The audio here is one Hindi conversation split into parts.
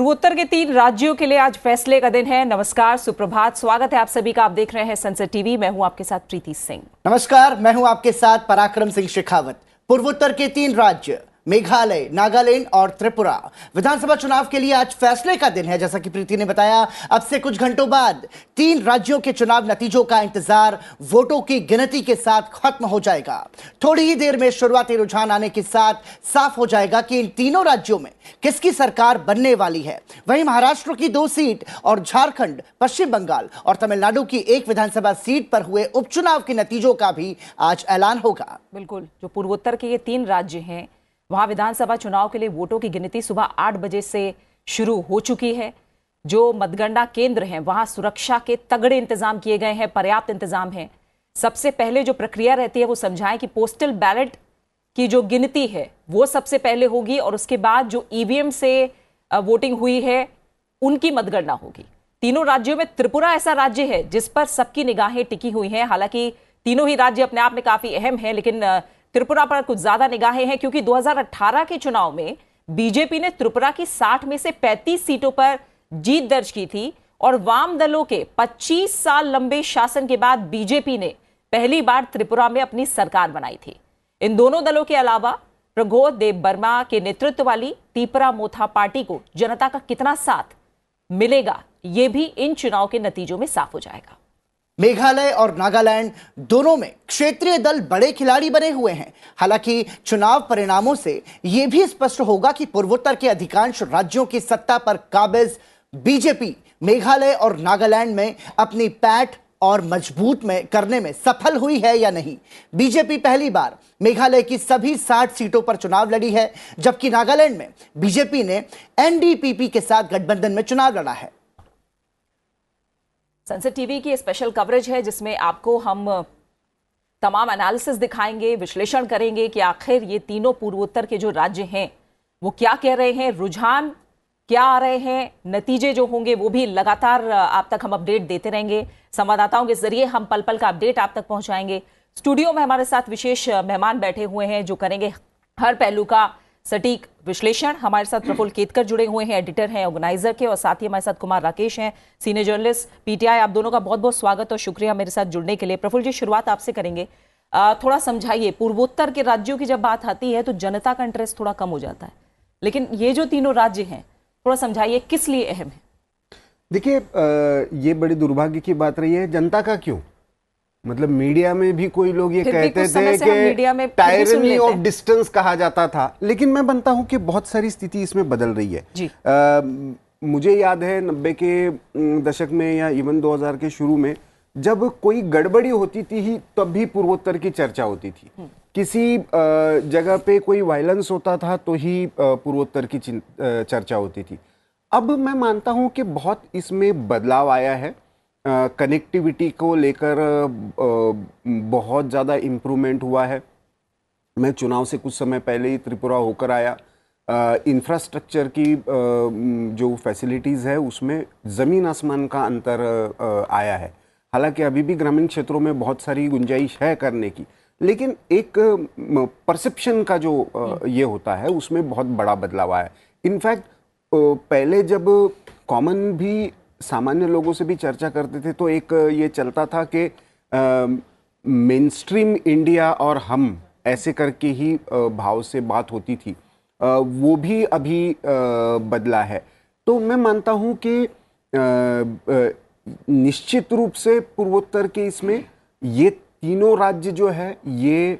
पूर्वोत्तर के 3 राज्यों के लिए आज फैसले का दिन है। नमस्कार, सुप्रभात, स्वागत है आप सभी का। आप देख रहे हैं सनसद टीवी। मैं हूं आपके साथ प्रीति सिंह। नमस्कार, मैं हूं आपके साथ पराक्रम सिंह शेखावत। पूर्वोत्तर के 3 राज्य मेघालय, नागालैंड और त्रिपुरा विधानसभा चुनाव के लिए आज फैसले का दिन है। जैसा कि प्रीति ने बताया, अब से कुछ घंटों बाद 3 राज्यों के चुनाव नतीजों का इंतजार वोटों की गिनती के साथ खत्म हो जाएगा। थोड़ी ही देर में शुरुआती रुझान आने के साथ साफ हो जाएगा कि इन तीनों राज्यों में किसकी सरकार बनने वाली है। वहीं महाराष्ट्र की 2 सीट और झारखंड, पश्चिम बंगाल और तमिलनाडु की 1 विधानसभा सीट पर हुए उपचुनाव के नतीजों का भी आज ऐलान होगा। बिल्कुल, जो पूर्वोत्तर के ये 3 राज्य हैं, वहां विधानसभा चुनाव के लिए वोटों की गिनती सुबह 8 बजे से शुरू हो चुकी है। जो मतगणना केंद्र हैं, वहां सुरक्षा के तगड़े इंतजाम किए गए हैं, पर्याप्त इंतजाम है। सबसे पहले जो प्रक्रिया रहती है वो समझाएं कि पोस्टल बैलेट की जो गिनती है वो सबसे पहले होगी और उसके बाद जो ईवीएम से वोटिंग हुई है उनकी मतगणना होगी। तीनों राज्यों में त्रिपुरा ऐसा राज्य है जिस पर सबकी निगाहें टिकी हुई हैं। हालांकि तीनों ही राज्य अपने आप में काफी अहम है, लेकिन त्रिपुरा पर कुछ ज्यादा निगाहें हैं क्योंकि 2018 के चुनाव में बीजेपी ने त्रिपुरा की 60 में से 35 सीटों पर जीत दर्ज की थी और वाम दलों के 25 साल लंबे शासन के बाद बीजेपी ने पहली बार त्रिपुरा में अपनी सरकार बनाई थी। इन दोनों दलों के अलावा प्रगोद देबबर्मा के नेतृत्व वाली तिपरा मोथा पार्टी को जनता का कितना साथ मिलेगा, यह भी इन चुनाव के नतीजों में साफ हो जाएगा। मेघालय और नागालैंड दोनों में क्षेत्रीय दल बड़े खिलाड़ी बने हुए हैं। हालांकि चुनाव परिणामों से यह भी स्पष्ट होगा कि पूर्वोत्तर के अधिकांश राज्यों की सत्ता पर काबिज बीजेपी मेघालय और नागालैंड में अपनी पैठ और मजबूत में करने में सफल हुई है या नहीं। बीजेपी पहली बार मेघालय की सभी 60 सीटों पर चुनाव लड़ी है, जबकि नागालैंड में बीजेपी ने एनडीपीपी के साथ गठबंधन में चुनाव लड़ा है। सनसद टीवी की स्पेशल कवरेज है जिसमें आपको हम तमाम एनालिसिस दिखाएंगे, विश्लेषण करेंगे कि आखिर ये तीनों पूर्वोत्तर के जो राज्य हैं वो क्या कह रहे हैं, रुझान क्या आ रहे हैं, नतीजे जो होंगे वो भी लगातार आप तक हम अपडेट देते रहेंगे। संवाददाताओं के जरिए हम पल पल का अपडेट आप तक पहुंचाएंगे। स्टूडियो में हमारे साथ विशेष मेहमान बैठे हुए हैं जो करेंगे हर पहलू का सटीक विश्लेषण। हमारे साथ प्रफुल्ल केतकर जुड़े हुए हैं, एडिटर हैं ऑर्गेनाइजर के, और साथ ही हमारे साथ कुमार राकेश हैं, सीनियर जर्नलिस्ट पीटीआई। आप दोनों का बहुत बहुत स्वागत और शुक्रिया मेरे साथ जुड़ने के लिए। प्रफुल्ल जी, शुरुआत आपसे करेंगे। थोड़ा समझाइए, पूर्वोत्तर के राज्यों की जब बात आती है तो जनता का इंटरेस्ट थोड़ा कम हो जाता है, लेकिन ये जो तीनों राज्य हैं थोड़ा समझाइए किस लिए अहम है। देखिए, ये बड़ी दुर्भाग्य की बात रही है। जनता का क्यों, मतलब मीडिया में भी कोई लोग ये कहते थे कि टायरनी ऑफ डिस्टेंस कहा जाता था, लेकिन मैं बनता हूं कि बहुत सारी स्थिति इसमें बदल रही है। मुझे याद है 90 के दशक में या इवन 2000 के शुरू में जब कोई गड़बड़ी होती थी तब भी पूर्वोत्तर की चर्चा होती थी। किसी जगह पे कोई वायलेंस होता था तो ही पूर्वोत्तर की चर्चा होती थी। अब मैं मानता हूं कि बहुत इसमें बदलाव आया है। कनेक्टिविटी को लेकर बहुत ज़्यादा इम्प्रूवमेंट हुआ है। मैं चुनाव से कुछ समय पहले ही त्रिपुरा होकर आया। इंफ्रास्ट्रक्चर की जो फैसिलिटीज़ है उसमें ज़मीन आसमान का अंतर आया है। हालांकि अभी भी ग्रामीण क्षेत्रों में बहुत सारी गुंजाइश है करने की, लेकिन एक परसेप्शन का जो ये होता है उसमें बहुत बड़ा बदलाव आया है। इनफैक्ट पहले जब कॉमन भी सामान्य लोगों से भी चर्चा करते थे तो एक ये चलता था कि मेन स्ट्रीम इंडिया और हम ऐसे करके ही भाव से बात होती थी। वो भी अभी बदला है। तो मैं मानता हूँ कि निश्चित रूप से पूर्वोत्तर के इसमें ये तीनों राज्य जो है ये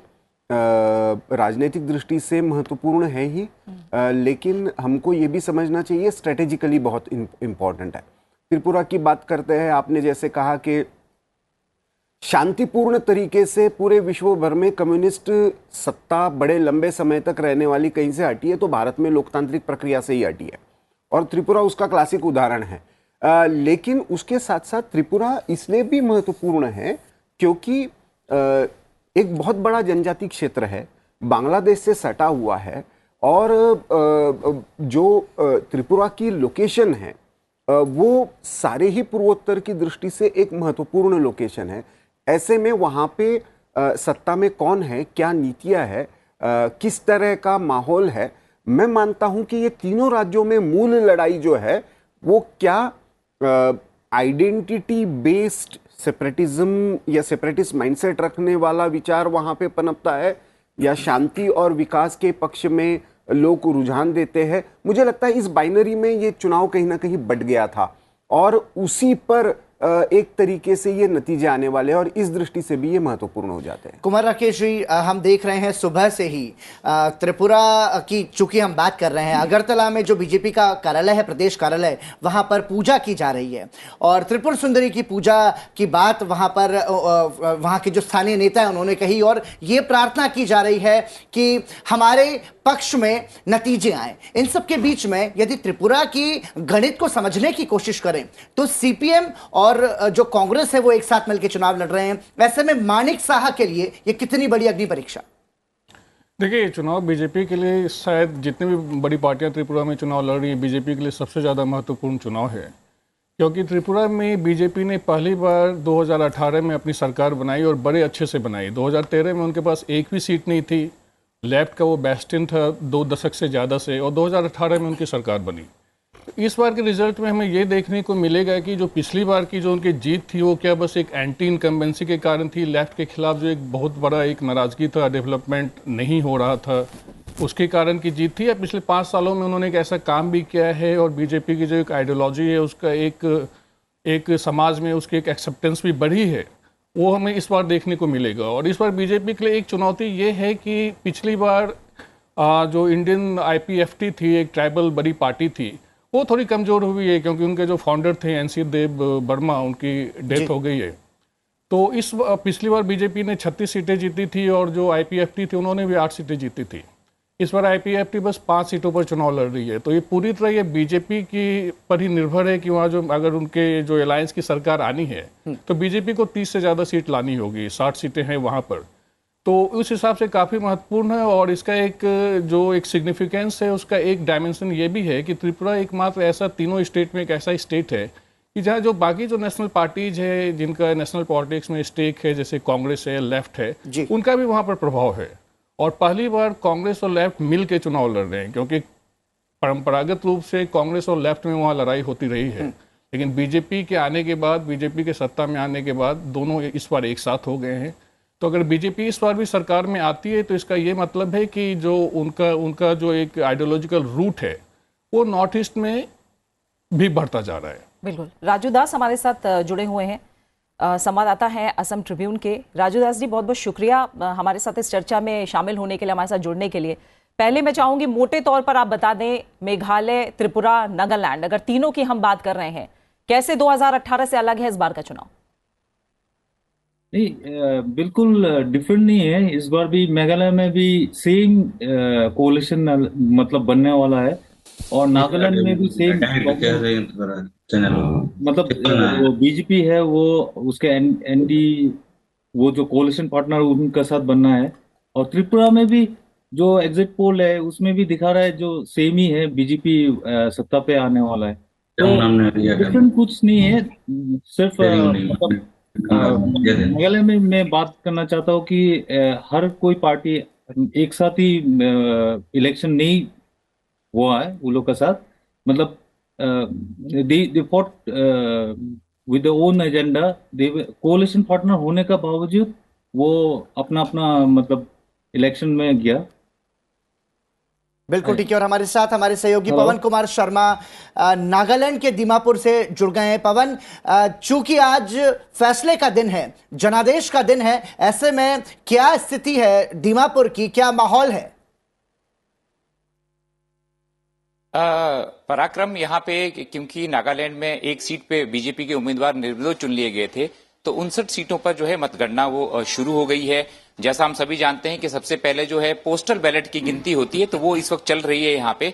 राजनीतिक दृष्टि से महत्वपूर्ण है ही, लेकिन हमको ये भी समझना चाहिए स्ट्रेटेजिकली बहुत इम्पोर्टेंट है। त्रिपुरा की बात करते हैं, आपने जैसे कहा कि शांतिपूर्ण तरीके से पूरे विश्व भर में कम्युनिस्ट सत्ता बड़े लंबे समय तक रहने वाली कहीं से हटी है तो भारत में लोकतांत्रिक प्रक्रिया से ही हटी है, और त्रिपुरा उसका क्लासिक उदाहरण है। लेकिन उसके साथ साथ त्रिपुरा इसलिए भी महत्वपूर्ण है क्योंकि एक बहुत बड़ा जनजाति क्षेत्र है, बांग्लादेश से सटा हुआ है, और जो त्रिपुरा की लोकेशन है वो सारे ही पूर्वोत्तर की दृष्टि से एक महत्वपूर्ण लोकेशन है। ऐसे में वहाँ पे सत्ता में कौन है, क्या नीतियाँ है, किस तरह का माहौल है, मैं मानता हूं कि ये तीनों राज्यों में मूल लड़ाई जो है वो क्या आइडेंटिटी बेस्ड सेपरेटिज्म या सेपरेटिस्ट माइंडसेट रखने वाला विचार वहां पे पनपता है, या शांति और विकास के पक्ष में लोग रुझान देते हैं। मुझे लगता है इस बाइनरी में ये चुनाव कहीं ना कहीं बट गया था और उसी पर एक तरीके से ये नतीजे आने वाले हैं और इस दृष्टि से भी ये महत्वपूर्ण हो जाते हैं। कुमार राकेश जी, हम देख रहे हैं सुबह से ही त्रिपुरा की चूंकि हम बात कर रहे हैं, अगरतला में जो बीजेपी का कार्यालय है, प्रदेश कार्यालय, वहां पर पूजा की जा रही है और त्रिपुर सुंदरी की पूजा की बात वहां पर वहां के जो स्थानीय नेता हैं उन्होंने कही और ये प्रार्थना की जा रही है कि हमारे पक्ष में नतीजे आए। इन सब के बीच में यदि त्रिपुरा की गणित को समझने की कोशिश करें तो सीपीएम और जो कांग्रेस है वो एक साथ मिलकर चुनाव लड़ रहे हैं। वैसे में माणिक साहा के लिए ये कितनी बड़ी अग्नि परीक्षा? देखिए, चुनाव बीजेपी के लिए शायद जितनी भी बड़ी पार्टियां त्रिपुरा में चुनाव लड़ रही है, बीजेपी के लिए सबसे ज़्यादा महत्वपूर्ण चुनाव है, क्योंकि त्रिपुरा में बीजेपी ने पहली बार 2018 में अपनी सरकार बनाई और बड़े अच्छे से बनाई। 2013 में उनके पास एक भी सीट नहीं थी, लेफ्ट का वो बेस्टिन था 2 दशक से ज़्यादा से, और 2018 में उनकी सरकार बनी। इस बार के रिजल्ट में हमें ये देखने को मिलेगा कि जो पिछली बार की जो उनकी जीत थी वो क्या बस एक एंटी इनकम्बेंसी के कारण थी, लेफ्ट के खिलाफ जो एक बहुत बड़ा एक नाराज़गी था, डेवलपमेंट नहीं हो रहा था, उसके कारण की जीत थी, या पिछले 5 सालों में उन्होंने एक ऐसा काम भी किया है और बीजेपी की जो एक आइडियोलॉजी है उसका एक समाज में उसकी एक एक्सेप्टेंस भी बढ़ी है, वो हमें इस बार देखने को मिलेगा। और इस बार बीजेपी के लिए एक चुनौती ये है कि पिछली बार जो इंडियन आईपीएफटी थी, एक ट्राइबल बड़ी पार्टी थी, वो थोड़ी कमज़ोर हुई है क्योंकि उनके जो फाउंडर थे एनसी देव वर्मा, उनकी डेथ हो गई है। तो इस पिछली बार बीजेपी ने 36 सीटें जीती थी और जो आईपीएफटी थी उन्होंने भी 8 सीटें जीती थी। इस बार आईपीएफटी बस 5 सीटों पर चुनाव लड़ रही है। तो ये पूरी तरह ये बीजेपी की पर ही निर्भर है कि वहाँ जो अगर उनके जो अलायंस की सरकार आनी है तो बीजेपी को 30 से ज़्यादा सीट लानी होगी, 60 सीटें हैं वहाँ पर। तो उस हिसाब से काफ़ी महत्वपूर्ण है और इसका एक जो एक सिग्निफिकेंस है उसका एक डायमेंशन ये भी है कि त्रिपुरा एकमात्र ऐसा तीनों स्टेट में एक ऐसा स्टेट है कि जहाँ जो बाकी जो नेशनल पार्टीज है जिनका नेशनल पॉलिटिक्स में स्टेक है, जैसे कांग्रेस है, लेफ्ट है, उनका भी वहाँ पर प्रभाव है। और पहली बार कांग्रेस और लेफ्ट मिल के चुनाव लड़ रहे हैं, क्योंकि परंपरागत रूप से कांग्रेस और लेफ्ट में वहाँ लड़ाई होती रही है, लेकिन बीजेपी के आने के बाद, बीजेपी के सत्ता में आने के बाद दोनों इस बार एक साथ हो गए हैं। तो अगर बीजेपी इस बार भी सरकार में आती है तो इसका ये मतलब है कि जो उनका जो एक आइडियोलॉजिकल रूट है वो नॉर्थ ईस्ट में भी बढ़ता जा रहा है। बिल्कुल। राजू दास हमारे साथ जुड़े हुए हैं, संवाददाता हैं असम ट्रिब्यून के। राजू दास जी, बहुत बहुत शुक्रिया हमारे साथ इस चर्चा में शामिल होने के लिए, हमारे साथ जुड़ने के लिए। पहले मैं चाहूंगी मोटे तौर पर आप बता दें, मेघालय, त्रिपुरा, नागालैंड, अगर तीनों की हम बात कर रहे हैं, कैसे 2018 से अलग है इस बार का चुनाव? नहीं, बिल्कुल डिफरेंट नहीं है। इस बार भी मेघालय में भी सेम कोalition मतलब बनने वाला है और नागालैंड में भी सेम, मतलब वो बीजेपी है वो उसके एनडी वो जो कोalition पार्टनर उनका साथ बनना है। और त्रिपुरा में भी जो एग्जिट पोल है उसमें भी दिखा रहा है जो सेम ही है, बीजेपी सत्ता पे आने वाला है। तो डिफरेंट कुछ नहीं है, सिर्फ मतलब मेघालय में मैं बात करना चाहता हूँ कि हर कोई पार्टी एक साथ ही इलेक्शन नहीं हुआ है वो लोग का साथ, मतलब they fought with own agenda. कोalition partner होने का बावजूद वो अपना अपना मतलब इलेक्शन में गया। बिल्कुल ठीक है। और हमारे साथ हमारे सहयोगी पवन कुमार शर्मा नागालैंड के दीमापुर से जुड़ गए हैं। पवन, चूंकि आज फैसले का दिन है, जनादेश का दिन है, ऐसे में क्या स्थिति है दीमापुर की, क्या माहौल है? पराक्रम, यहाँ पे क्योंकि नागालैंड में एक सीट पे बीजेपी के उम्मीदवार निर्विरोध चुन लिए गए थे, तो 59 सीटों पर जो है मतगणना वो शुरू हो गई है। जैसा हम सभी जानते हैं कि सबसे पहले जो है पोस्टल बैलेट की गिनती होती है, तो वो इस वक्त चल रही है यहाँ पे।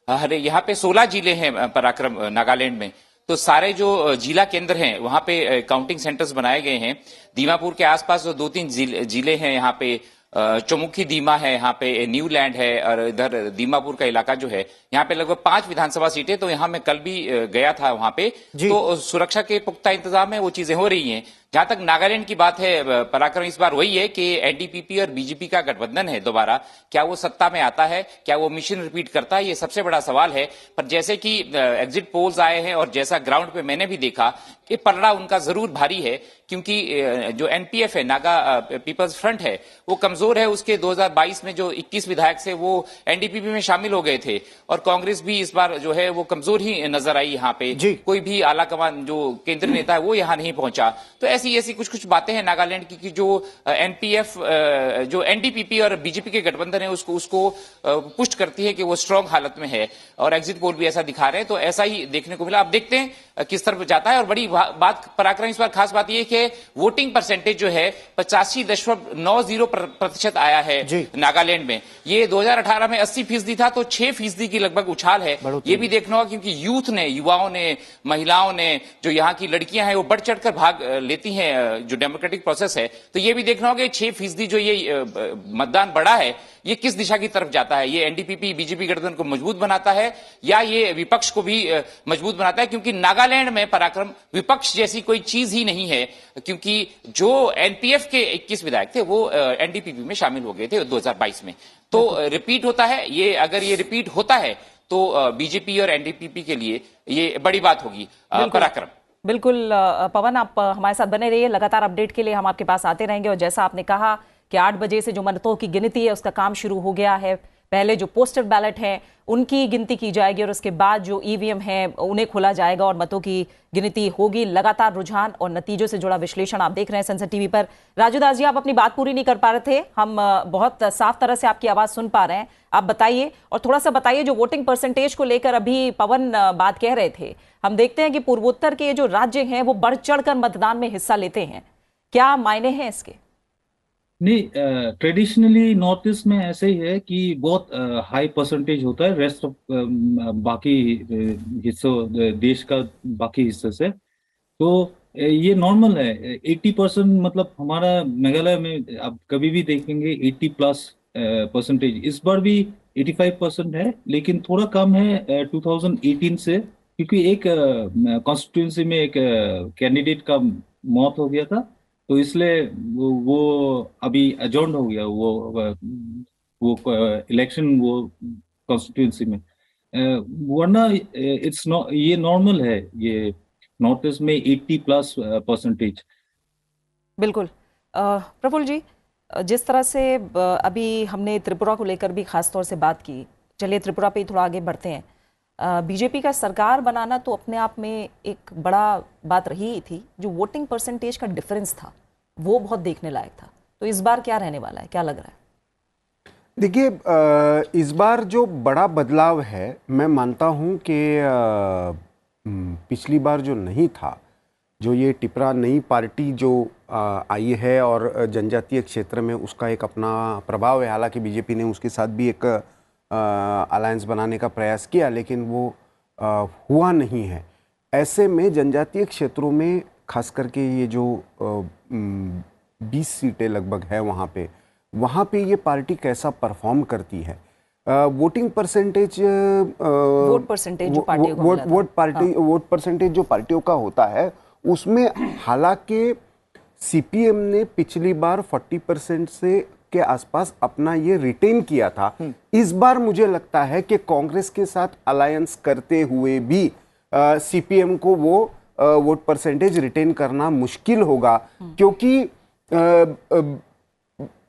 यहाँ पे 16 जिले हैं पराक्रम नागालैंड में, तो सारे जो जिला केंद्र हैं वहां पे काउंटिंग सेंटर्स बनाए गए हैं। दीमापुर के आसपास जो 2-3 जिले हैं, यहाँ पे चौमुखी दीमा है, यहाँ पे न्यूलैंड है, और इधर दीमापुर का इलाका जो है यहाँ पे लगभग 5 विधानसभा सीटें, तो यहाँ मैं कल भी गया था वहां पे, तो सुरक्षा के पुख्ता इंतजाम है, वो चीजें हो रही हैं। जहां तक नागालैंड की बात है, पराक्रम इस बार वही है कि एनडीपीपी और बीजेपी का गठबंधन है दोबारा, क्या वो सत्ता में आता है, क्या वो मिशन रिपीट करता है, ये सबसे बड़ा सवाल है। पर जैसे कि एग्जिट पोल्स आए हैं और जैसा ग्राउंड पे मैंने भी देखा कि पलड़ा उनका जरूर भारी है, क्योंकि जो एनपीएफ है, नागा पीपल्स फ्रंट है, वो कमजोर है। उसके 2022 में जो 21 विधायक थे वो एनडीपीपी में शामिल हो गए थे, और कांग्रेस भी इस बार जो है वो कमजोर ही नजर आई। यहाँ पे कोई भी आला कमान जो केंद्रीय नेता है वो यहाँ नहीं पहुंचा। तो ऐसी कुछ बातें हैं नागालैंड की कि जो एनपीएफ, जो एनडीपीपी और बीजेपी के गठबंधन है उसको पुष्ट करती है कि वो स्ट्रांग हालत में है, और एग्जिट पोल भी ऐसा दिखा रहे हैं। तो ऐसा ही देखने को मिला। अब देखते हैं किस तरफ जाता है। और बड़ी बात पराक्रम इस बार खास बात यह कि वोटिंग परसेंटेज जो है 85.90% आया है नागालैंड में। ये 2018 में 80% था, तो 6% की लगभग उछाल है। ये भी देखना होगा, क्योंकि यूथ ने, युवाओं ने, महिलाओं ने, जो यहाँ की लड़कियां हैं वो बढ़ चढ़कर भाग लेती हैं जो डेमोक्रेटिक प्रोसेस है। तो ये भी देखना होगा 6% जो ये मतदान बढ़ा है ये किस दिशा की तरफ जाता है। ये एनडीपीपी बीजेपी गठबंधन को मजबूत बनाता है या ये विपक्ष को भी मजबूत बनाता है, क्योंकि नागालैंड में पराक्रम विपक्ष जैसी कोई चीज ही नहीं है, क्योंकि जो एनपीएफ के 21 विधायक थे वो एनडीपीपी में शामिल हो गए थे 2022 में। तो रिपीट होता है ये, अगर ये रिपीट होता है तो बीजेपी और एनडीपीपी के लिए ये बड़ी बात होगी। पराक्रम बिल्कुल। पवन, आप हमारे साथ बने रहिए, लगातार अपडेट के लिए हम आपके पास आते रहेंगे। और जैसा आपने कहा कि 8 बजे से जो मतों की गिनती है उसका काम शुरू हो गया है। पहले जो पोस्टल बैलेट है उनकी गिनती की जाएगी और उसके बाद जो ईवीएम है उन्हें खोला जाएगा और मतों की गिनती होगी। लगातार रुझान और नतीजों से जुड़ा विश्लेषण आप देख रहे हैं सनसद टीवी पर। राजू दास जी, आप अपनी बात पूरी नहीं कर पा रहे थे, हम बहुत साफ तरह से आपकी आवाज सुन पा रहे हैं। आप बताइए और थोड़ा सा बताइए, जो वोटिंग परसेंटेज को लेकर अभी पवन बात कह रहे थे, हम देखते हैं कि पूर्वोत्तर के जो राज्य हैं वो बढ़ चढ़कर मतदान में हिस्सा लेते हैं, क्या मायने हैं इसके? नहीं, ट्रेडिशनली नॉर्थ ईस्ट में ऐसे ही है कि बहुत हाई परसेंटेज होता है रेस्ट ऑफ बाकी हिस्सों, देश का बाकी हिस्से से। तो ये नॉर्मल है 80%। मतलब हमारा मेघालय में आप कभी भी देखेंगे 80+%। इस बार भी 85% है, लेकिन थोड़ा कम है 2018 से, क्योंकि एक कॉन्स्टिट्यूंसी में एक कैंडिडेट का मौत हो गया था, तो इसलिए वो अभी अजॉर्न हो गया वो इलेक्शन वो कॉन्स्टिट्यूंसी में। वरना इट्स नॉट, ये नॉर्मल है ये नॉर्थ ईस्ट में 80+%। बिल्कुल। प्रफुल्ल जी, जिस तरह से अभी हमने त्रिपुरा को लेकर भी खास तौर से बात की, चलिए त्रिपुरा पे ही थोड़ा आगे बढ़ते हैं। बीजेपी का सरकार बनाना तो अपने आप में एक बड़ा बात रही ही थी, जो वोटिंग परसेंटेज का डिफरेंस था वो बहुत देखने लायक था। तो इस बार क्या रहने वाला है, क्या लग रहा है? देखिए, इस बार जो बड़ा बदलाव है, मैं मानता हूं कि पिछली बार जो नहीं था, जो ये टिपरा नई पार्टी जो आई है और जनजातीय क्षेत्र में उसका एक अपना प्रभाव है। हालांकि बीजेपी ने उसके साथ भी एक अलायंस बनाने का प्रयास किया, लेकिन वो हुआ नहीं है। ऐसे में जनजातीय क्षेत्रों में खास करके ये जो 20 सीटें लगभग है वहाँ पे ये पार्टी कैसा परफॉर्म करती है। वोटिंग परसेंटेज, वोट परसेंटेज जो पार्टियों का होता है उसमें, हालांकि सीपीएम ने पिछली बार 40% से के आसपास अपना ये रिटेन किया था। इस बार मुझे लगता है कि कांग्रेस के साथ अलायंस करते हुए भी सीपीएम को वो वोट परसेंटेज रिटेन करना मुश्किल होगा, क्योंकि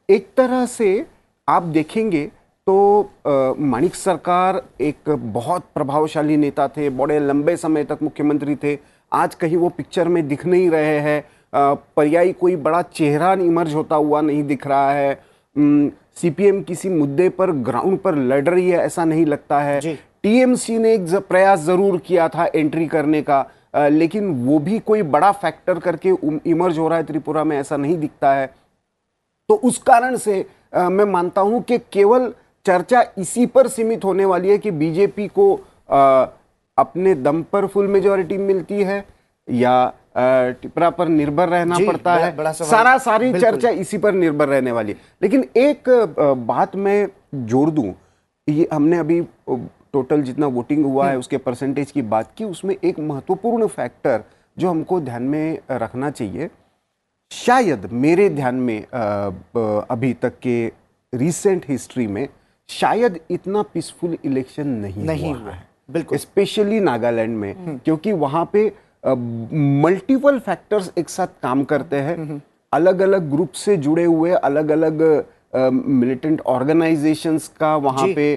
एक तरह से आप देखेंगे तो माणिक सरकार एक बहुत प्रभावशाली नेता थे, बड़े लंबे समय तक मुख्यमंत्री थे। आज कहीं वो पिक्चर में दिख नहीं रहे हैं, पर्यायी कोई बड़ा चेहरा इमर्ज होता हुआ नहीं दिख रहा है। सीपीएम किसी मुद्दे पर ग्राउंड पर लड़ रही है ऐसा नहीं लगता है। टीएमसी ने एक प्रयास जरूर किया था एंट्री करने का, लेकिन वो भी कोई बड़ा फैक्टर करके इमर्ज हो रहा है त्रिपुरा में ऐसा नहीं दिखता है। तो उस कारण से मैं मानता हूं कि केवल चर्चा इसी पर सीमित होने वाली है कि बीजेपी को अपने दम पर फुल मेजॉरिटी मिलती है या टिपरा पर निर्भर रहना पड़ता है। सारी चर्चा इसी पर निर्भर रहने वाली है। लेकिन एक बात मैं जोड़ दूं, ये हमने अभी टोटल जितना वोटिंग हुआ है उसके परसेंटेज की बात की, उसमें एक महत्वपूर्ण फैक्टर जो हमको ध्यान में रखना चाहिए, शायद मेरे ध्यान में अभी तक के रिसेंट हिस्ट्री में शायद इतना पीसफुल इलेक्शन नहीं हुआ है, बिल्कुल, स्पेशली नागालैंड में, क्योंकि वहां पे मल्टीपल फैक्टर्स एक साथ काम करते हैं, अलग अलग ग्रुप से जुड़े हुए अलग अलग मिलिटेंट ऑर्गेनाइजेशंस का वहां पे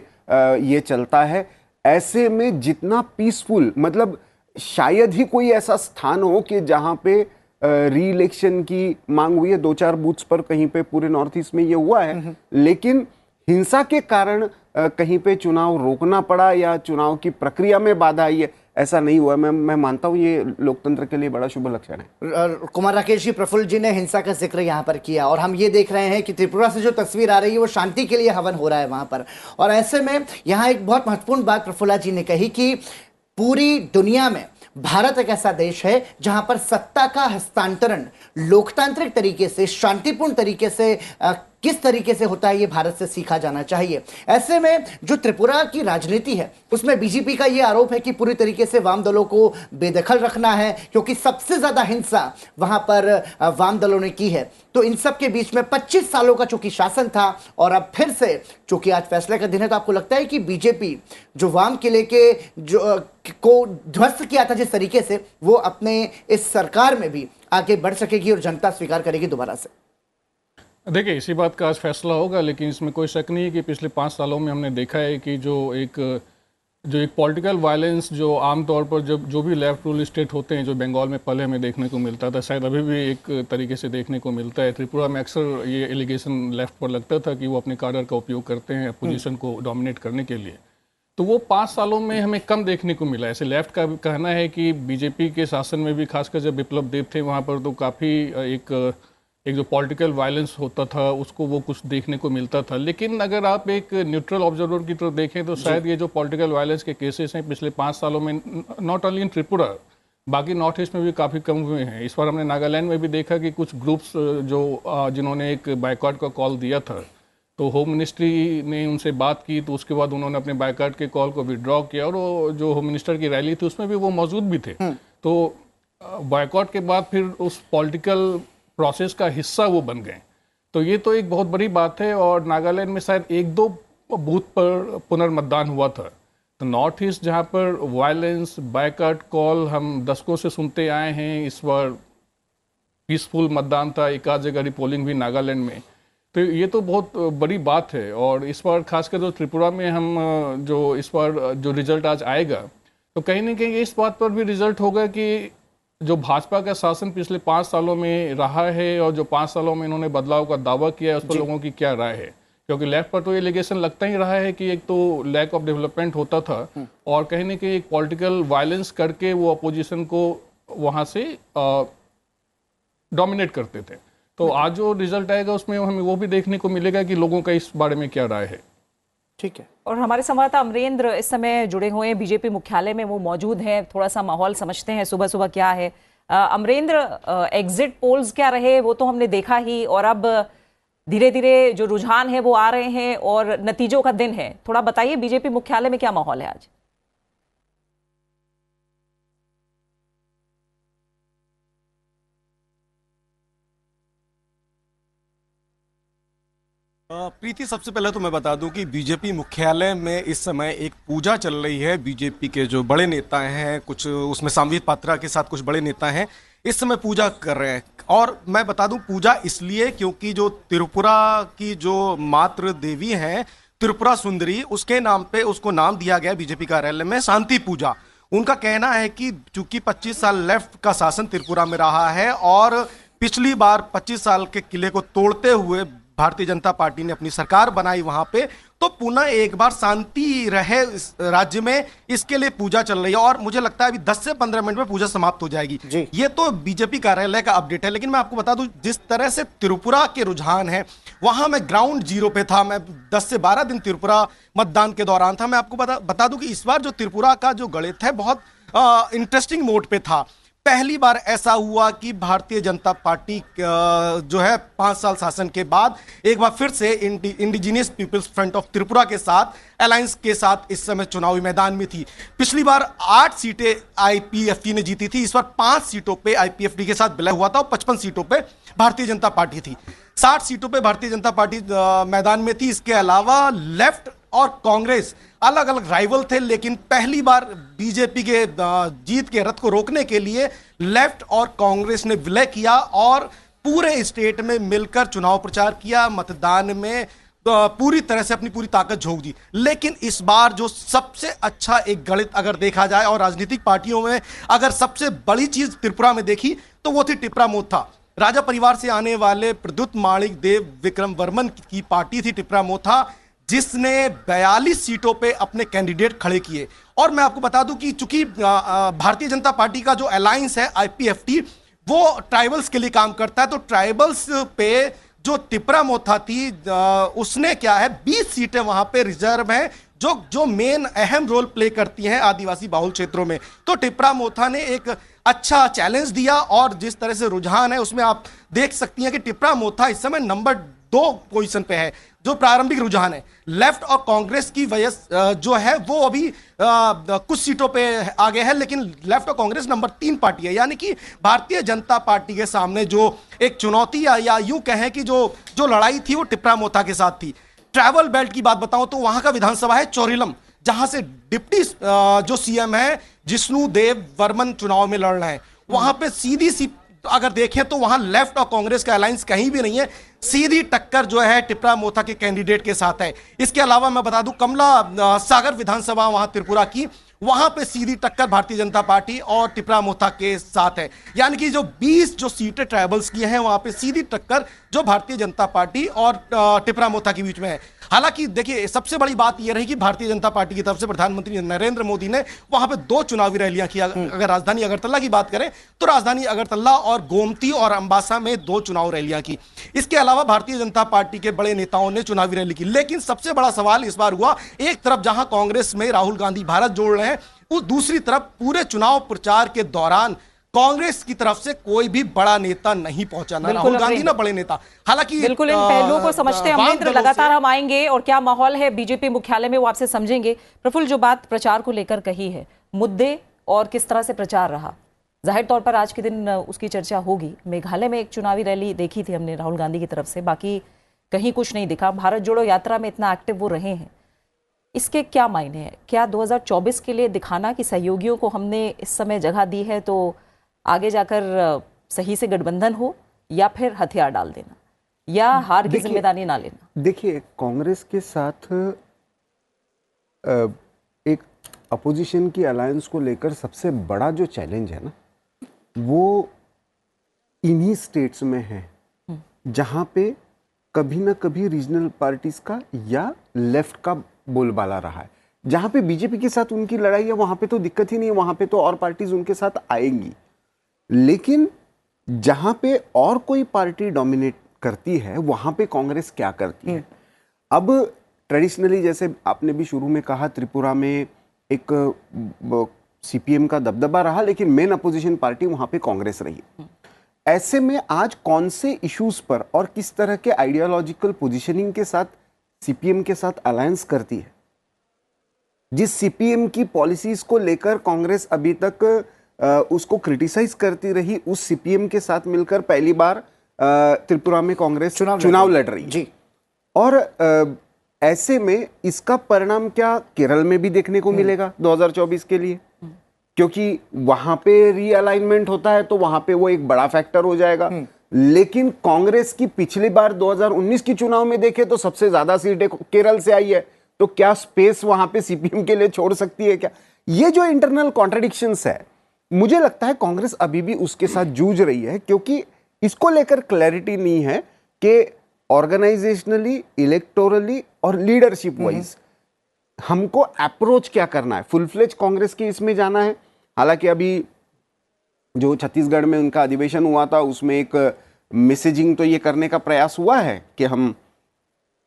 ये चलता है। ऐसे में जितना पीसफुल, मतलब शायद ही कोई ऐसा स्थान हो कि जहां पे री इलेक्शन की मांग हुई है, 2-4 बूथ्स पर कहीं पे पूरे नॉर्थ ईस्ट में ये हुआ है, लेकिन हिंसा के कारण कहीं पे चुनाव रोकना पड़ा या चुनाव की प्रक्रिया में बाधा आई है, ऐसा नहीं हुआ। मैं मानता हूं ये लोकतंत्र के लिए बड़ा शुभ लक्षण है। कुमार राकेश जी, प्रफुल्ल जी ने हिंसा का जिक्र यहाँ पर किया और हम ये देख रहे हैं कि त्रिपुरा से जो तस्वीर आ रही है वो शांति के लिए हवन हो रहा है वहां पर, और ऐसे में यहाँ एक बहुत महत्वपूर्ण बात प्रफुल्ला जी ने कही कि पूरी दुनिया में भारत एक ऐसा देश है जहां पर सत्ता का हस्तांतरण लोकतांत्रिक तरीके से, शांतिपूर्ण तरीके से किस तरीके से होता है, ये भारत से सीखा जाना चाहिए। ऐसे में जो त्रिपुरा की राजनीति है उसमें बीजेपी का ये आरोप है कि पूरी तरीके से वाम दलों को बेदखल रखना है, क्योंकि सबसे ज्यादा हिंसा वहां पर वाम दलों ने की है। तो इन सब के बीच में 25 सालों का चूंकि शासन था और अब फिर से चूंकि आज फैसले का दिन है, तो आपको लगता है कि बीजेपी जो वाम किले के जो को ध्वस्त किया था जिस तरीके से, वो अपने इस सरकार में भी आगे बढ़ सकेगी और जनता स्वीकार करेगी दोबारा से? देखिए, इसी बात का आज फैसला होगा, लेकिन इसमें कोई शक नहीं है कि पिछले 5 सालों में हमने देखा है कि जो एक पॉलिटिकल वायलेंस जो आमतौर पर जो भी लेफ्ट रूल स्टेट होते हैं, जो बंगाल में पहले हमें देखने को मिलता था, शायद अभी भी एक तरीके से देखने को मिलता है। त्रिपुरा में अक्सर ये एलिगेशन लेफ्ट पर लगता था कि वो अपने कार्डर का उपयोग करते हैं अपोजिशन को डोमिनेट करने के लिए, तो वो 5 सालों में हमें कम देखने को मिला। ऐसे लेफ्ट का कहना है कि बीजेपी के शासन में भी, खासकर जब विप्लव देव थे वहाँ पर, तो काफ़ी एक जो पॉलिटिकल वायलेंस होता था उसको वो कुछ देखने को मिलता था। लेकिन अगर आप एक न्यूट्रल ऑब्जर्वर की तरफ देखें तो शायद ये जो पॉलिटिकल वायलेंस के केसेस हैं पिछले 5 सालों में, नॉट ओनली इन त्रिपुरा, बाकी नॉर्थ ईस्ट में भी काफ़ी कम हुए हैं। इस बार हमने नागालैंड में भी देखा कि कुछ ग्रुप्स जिन्होंने एक बायकॉट का कॉल दिया था, तो होम मिनिस्ट्री ने उनसे बात की, तो उसके बाद उन्होंने अपने बायकॉट के कॉल को विड्रॉ किया, और वो जो होम मिनिस्टर की रैली थी उसमें भी वो मौजूद भी थे। तो बायकॉट के बाद फिर उस पॉलिटिकल प्रोसेस का हिस्सा वो बन गए, तो ये तो एक बहुत बड़ी बात है। और नागालैंड में शायद 1-2 बूथ पर पुनर्मतदान हुआ था। तो नॉर्थ ईस्ट जहाँ पर वायलेंस, बायकॉट कॉल हम दशकों से सुनते आए हैं, इस बार पीसफुल मतदान था, एक आध जगह रिपोलिंग भी नागालैंड में, तो ये तो बहुत बड़ी बात है। और इस बार खासकर जो त्रिपुरा में हम जो इस बार जो रिजल्ट आज आएगा, तो कहीं ना कहीं इस बात पर भी रिजल्ट होगा कि जो भाजपा का शासन पिछले 5 सालों में रहा है और जो 5 सालों में इन्होंने बदलाव का दावा किया है, उस पर लोगों की क्या राय है। क्योंकि लेफ्ट पर तो ये एलिगेशन लगता ही रहा है कि एक तो लैक ऑफ डेवलपमेंट होता था और कहीं ना कहीं एक पॉलिटिकल वायलेंस करके वो अपोजिशन को वहां से डोमिनेट करते थे। तो आज जो रिजल्ट आएगा उसमें हमें वो भी देखने को मिलेगा कि लोगों का इस बारे में क्या राय है। ठीक है। और हमारे संवाददाता अमरेंद्र इस समय जुड़े हुए हैं, बीजेपी मुख्यालय में वो मौजूद हैं, थोड़ा सा माहौल समझते हैं सुबह सुबह क्या है। अमरेंद्र, एग्जिट पोल्स क्या रहे वो तो हमने देखा ही, और अब धीरे धीरे जो रुझान है वो आ रहे हैं और नतीजों का दिन है। थोड़ा बताइए बीजेपी मुख्यालय में क्या माहौल है आज? प्रीति, सबसे पहले तो मैं बता दूं कि बीजेपी मुख्यालय में इस समय एक पूजा चल रही है। बीजेपी के जो बड़े नेता हैं, कुछ उसमें संबित पात्रा के साथ कुछ बड़े नेता हैं, इस समय पूजा कर रहे हैं। और मैं बता दूं पूजा इसलिए क्योंकि जो त्रिपुरा की जो मातृ देवी हैं, त्रिपुरा सुंदरी, उसके नाम पे उसको नाम दिया गया बीजेपी कार्यालय में शांति पूजा। उनका कहना है कि चूंकि 25 साल लेफ्ट का शासन त्रिपुरा में रहा है और पिछली बार 25 साल के किले को तोड़ते हुए भारतीय जनता पार्टी ने अपनी सरकार बनाई वहां पे, तो पुनः एक बार शांति रहे इस राज्य में, इसके लिए पूजा चल रही है। और मुझे लगता है अभी 10 से 15 मिनट में पूजा समाप्त हो जाएगी। ये तो बीजेपी कार्यालय का अपडेट है। लेकिन मैं आपको बता दूं जिस तरह से त्रिपुरा के रुझान है, वहां मैं ग्राउंड जीरो पे था। मैं 10 से 12 दिन त्रिपुरा मतदान के दौरान था। मैं आपको बता दूं कि इस बार जो त्रिपुरा का जो गणित है बहुत इंटरेस्टिंग मोड पे था। पहली बार ऐसा हुआ कि भारतीय जनता पार्टी जो है 5 साल शासन के बाद एक बार फिर से indigenous peoples front of Tripura के साथ अलायंस के साथ इस समय चुनावी मैदान में थी। पिछली बार 8 सीटें आईपीएफटी ने जीती थी, इस बार 5 सीटों पे आईपीएफटी के साथ विलय हुआ था और 55 सीटों पे भारतीय जनता पार्टी थी। 60 सीटों पे भारतीय जनता पार्टी मैदान में थी। इसके अलावा लेफ्ट और कांग्रेस अलग अलग राइवल थे, लेकिन पहली बार बीजेपी के जीत के रथ को रोकने के लिए लेफ्ट और कांग्रेस ने विलय किया और पूरे स्टेट में मिलकर चुनाव प्रचार किया, मतदान में पूरी तरह से अपनी पूरी ताकत झोंक दी। लेकिन इस बार जो सबसे अच्छा एक गणित अगर देखा जाए और राजनीतिक पार्टियों में अगर सबसे बड़ी चीज त्रिपुरा में देखी तो वो थी टिप्रा मोथा। राजा परिवार से आने वाले प्रद्युत माणिक देव विक्रम वर्मन की पार्टी थी टिप्रा मोथा, जिसने 42 सीटों पे अपने कैंडिडेट खड़े किए। और मैं आपको बता दूं कि चूंकि भारतीय जनता पार्टी का जो अलायंस है आईपीएफटी वो ट्राइबल्स के लिए काम करता है, तो ट्राइबल्स पे जो टिप्रा मोथा थी उसने क्या है 20 सीटें वहां पे रिजर्व हैं जो मेन अहम रोल प्ले करती हैं आदिवासी बाहुल क्षेत्रों में। तो टिप्रा मोथा ने एक अच्छा चैलेंज दिया और जिस तरह से रुझान है उसमें आप देख सकती हैं कि टिप्रा मोथा इस समय नंबर 2 पोजीशन पे है। जो प्रारंभिक रुझान है लेफ्ट और कांग्रेस की वजह जो है वो अभी कुछ सीटों पे आगे है, लेकिन लेफ्ट और कांग्रेस नंबर 3 पार्टी है। यानी कि भारतीय जनता पार्टी के सामने जो एक चुनौती या यूं कहें कि जो लड़ाई थी वो टिप्रा मोथा के साथ थी। ट्रैवल बेल्ट की बात बताऊं तो वहां का विधानसभा है चोरिलम, जहां से डिप्टी जो सीएम है जिष्णु देव वर्मन चुनाव में लड़ रहे हैं। वहां पे सीधी सी अगर देखें तो वहां लेफ्ट और कांग्रेस का अलायंस कहीं भी नहीं है, सीधी टक्कर जो है टिप्रा मोथा के कैंडिडेट के साथ है। इसके अलावा मैं बता दूं कमला सागर विधानसभा वहां त्रिपुरा की, वहां पे सीधी टक्कर भारतीय जनता पार्टी और टिप्रा मोथा के साथ है। यानी कि जो 20 जो सीटें ट्राइबल्स की हैं वहां पे सीधी टक्कर जो भारतीय जनता पार्टी और टिप्रा मोथा के बीच में है। हालांकि देखिए सबसे बड़ी बात यह रही कि भारतीय जनता पार्टी की तरफ से प्रधानमंत्री नरेंद्र मोदी ने वहां पे 2 चुनावी रैलियां की। अगर राजधानी अगरतला की बात करें तो राजधानी अगरतला और गोमती और अंबासा में 2 चुनाव रैलियां की। इसके अलावा भारतीय जनता पार्टी के बड़े नेताओं ने चुनावी रैली की। लेकिन सबसे बड़ा सवाल इस बार हुआ, एक तरफ जहां कांग्रेस में राहुल गांधी भारत जोड़ रहे हैं, उस दूसरी तरफ पूरे चुनाव प्रचार के दौरान कांग्रेस की तरफ से कोई भी बड़ा नेता नहीं पहुंचा, ना राहुल गांधी ना बड़े नेता। हालांकि बिल्कुल इन पहलुओं को समझते हैं अमरिंदर, लगातार हम आएंगे और क्या माहौल है बीजेपी मुख्यालय में वो आपसे समझेंगे। प्रफुल्ल, जो बात प्रचार को लेकर कही है, मुद्दे और किस तरह से प्रचार रहा, जाहिर तौर पर आज के दिन उसकी चर्चा होगी। मेघालय में एक चुनावी रैली देखी थी हमने राहुल गांधी की तरफ से, बाकी कहीं कुछ नहीं दिखा। भारत जोड़ो यात्रा में इतना एक्टिव वो रहे हैं, इसके क्या मायने हैं? क्या 2024 के लिए दिखाना कि सहयोगियों को हमने इस समय जगह दी है तो आगे जाकर सही से गठबंधन हो, या फिर हथियार डाल देना, या हार की जिम्मेदारी ना लेना? देखिए, कांग्रेस के साथ एक अपोजिशन की अलायंस को लेकर सबसे बड़ा जो चैलेंज है ना, वो इन्हीं स्टेट्स में है जहां पे कभी ना कभी रीजनल पार्टीज का या लेफ्ट का बोलबाला रहा है। जहां पे बीजेपी के साथ उनकी लड़ाई है वहां पे तो दिक्कत ही नहीं है, वहां पे तो और पार्टीज उनके साथ आएंगी। लेकिन जहां पे और कोई पार्टी डोमिनेट करती है वहां पे कांग्रेस क्या करती है? अब ट्रेडिशनली, जैसे आपने भी शुरू में कहा, त्रिपुरा में एक सीपीएम का दबदबा रहा, लेकिन मेन अपोजिशन पार्टी वहां पे कांग्रेस रही। ऐसे में आज कौन से इश्यूज पर और किस तरह के आइडियोलॉजिकल पोजीशनिंग के साथ सीपीएम के साथ अलायंस करती है, जिस सीपीएम की पॉलिसीज को लेकर कांग्रेस अभी तक उसको क्रिटिसाइज करती रही, उस सीपीएम के साथ मिलकर पहली बार त्रिपुरा में कांग्रेस चुनाव लड़ रही जी। और ऐसे में इसका परिणाम क्या केरल में भी देखने को मिलेगा 2024 के लिए, क्योंकि वहां पे रीअलाइनमेंट होता है तो वहां पे वो एक बड़ा फैक्टर हो जाएगा। लेकिन कांग्रेस की पिछली बार 2019 की चुनाव में देखे तो सबसे ज्यादा सीटें केरल से आई है, तो क्या स्पेस वहां पे सीपीएम के लिए छोड़ सकती है क्या? ये जो इंटरनल कॉन्ट्रडिक्शंस है, मुझे लगता है कांग्रेस अभी भी उसके साथ जूझ रही है, क्योंकि इसको लेकर क्लैरिटी नहीं है कि ऑर्गेनाइजेशनली, इलेक्टोरली और लीडरशिप वाइज हमको अप्रोच क्या करना है। फुल फ्लेज कांग्रेस के इसमें जाना है। हालांकि अभी जो छत्तीसगढ़ में उनका अधिवेशन हुआ था उसमें एक मैसेजिंग तो ये करने का प्रयास हुआ है कि हम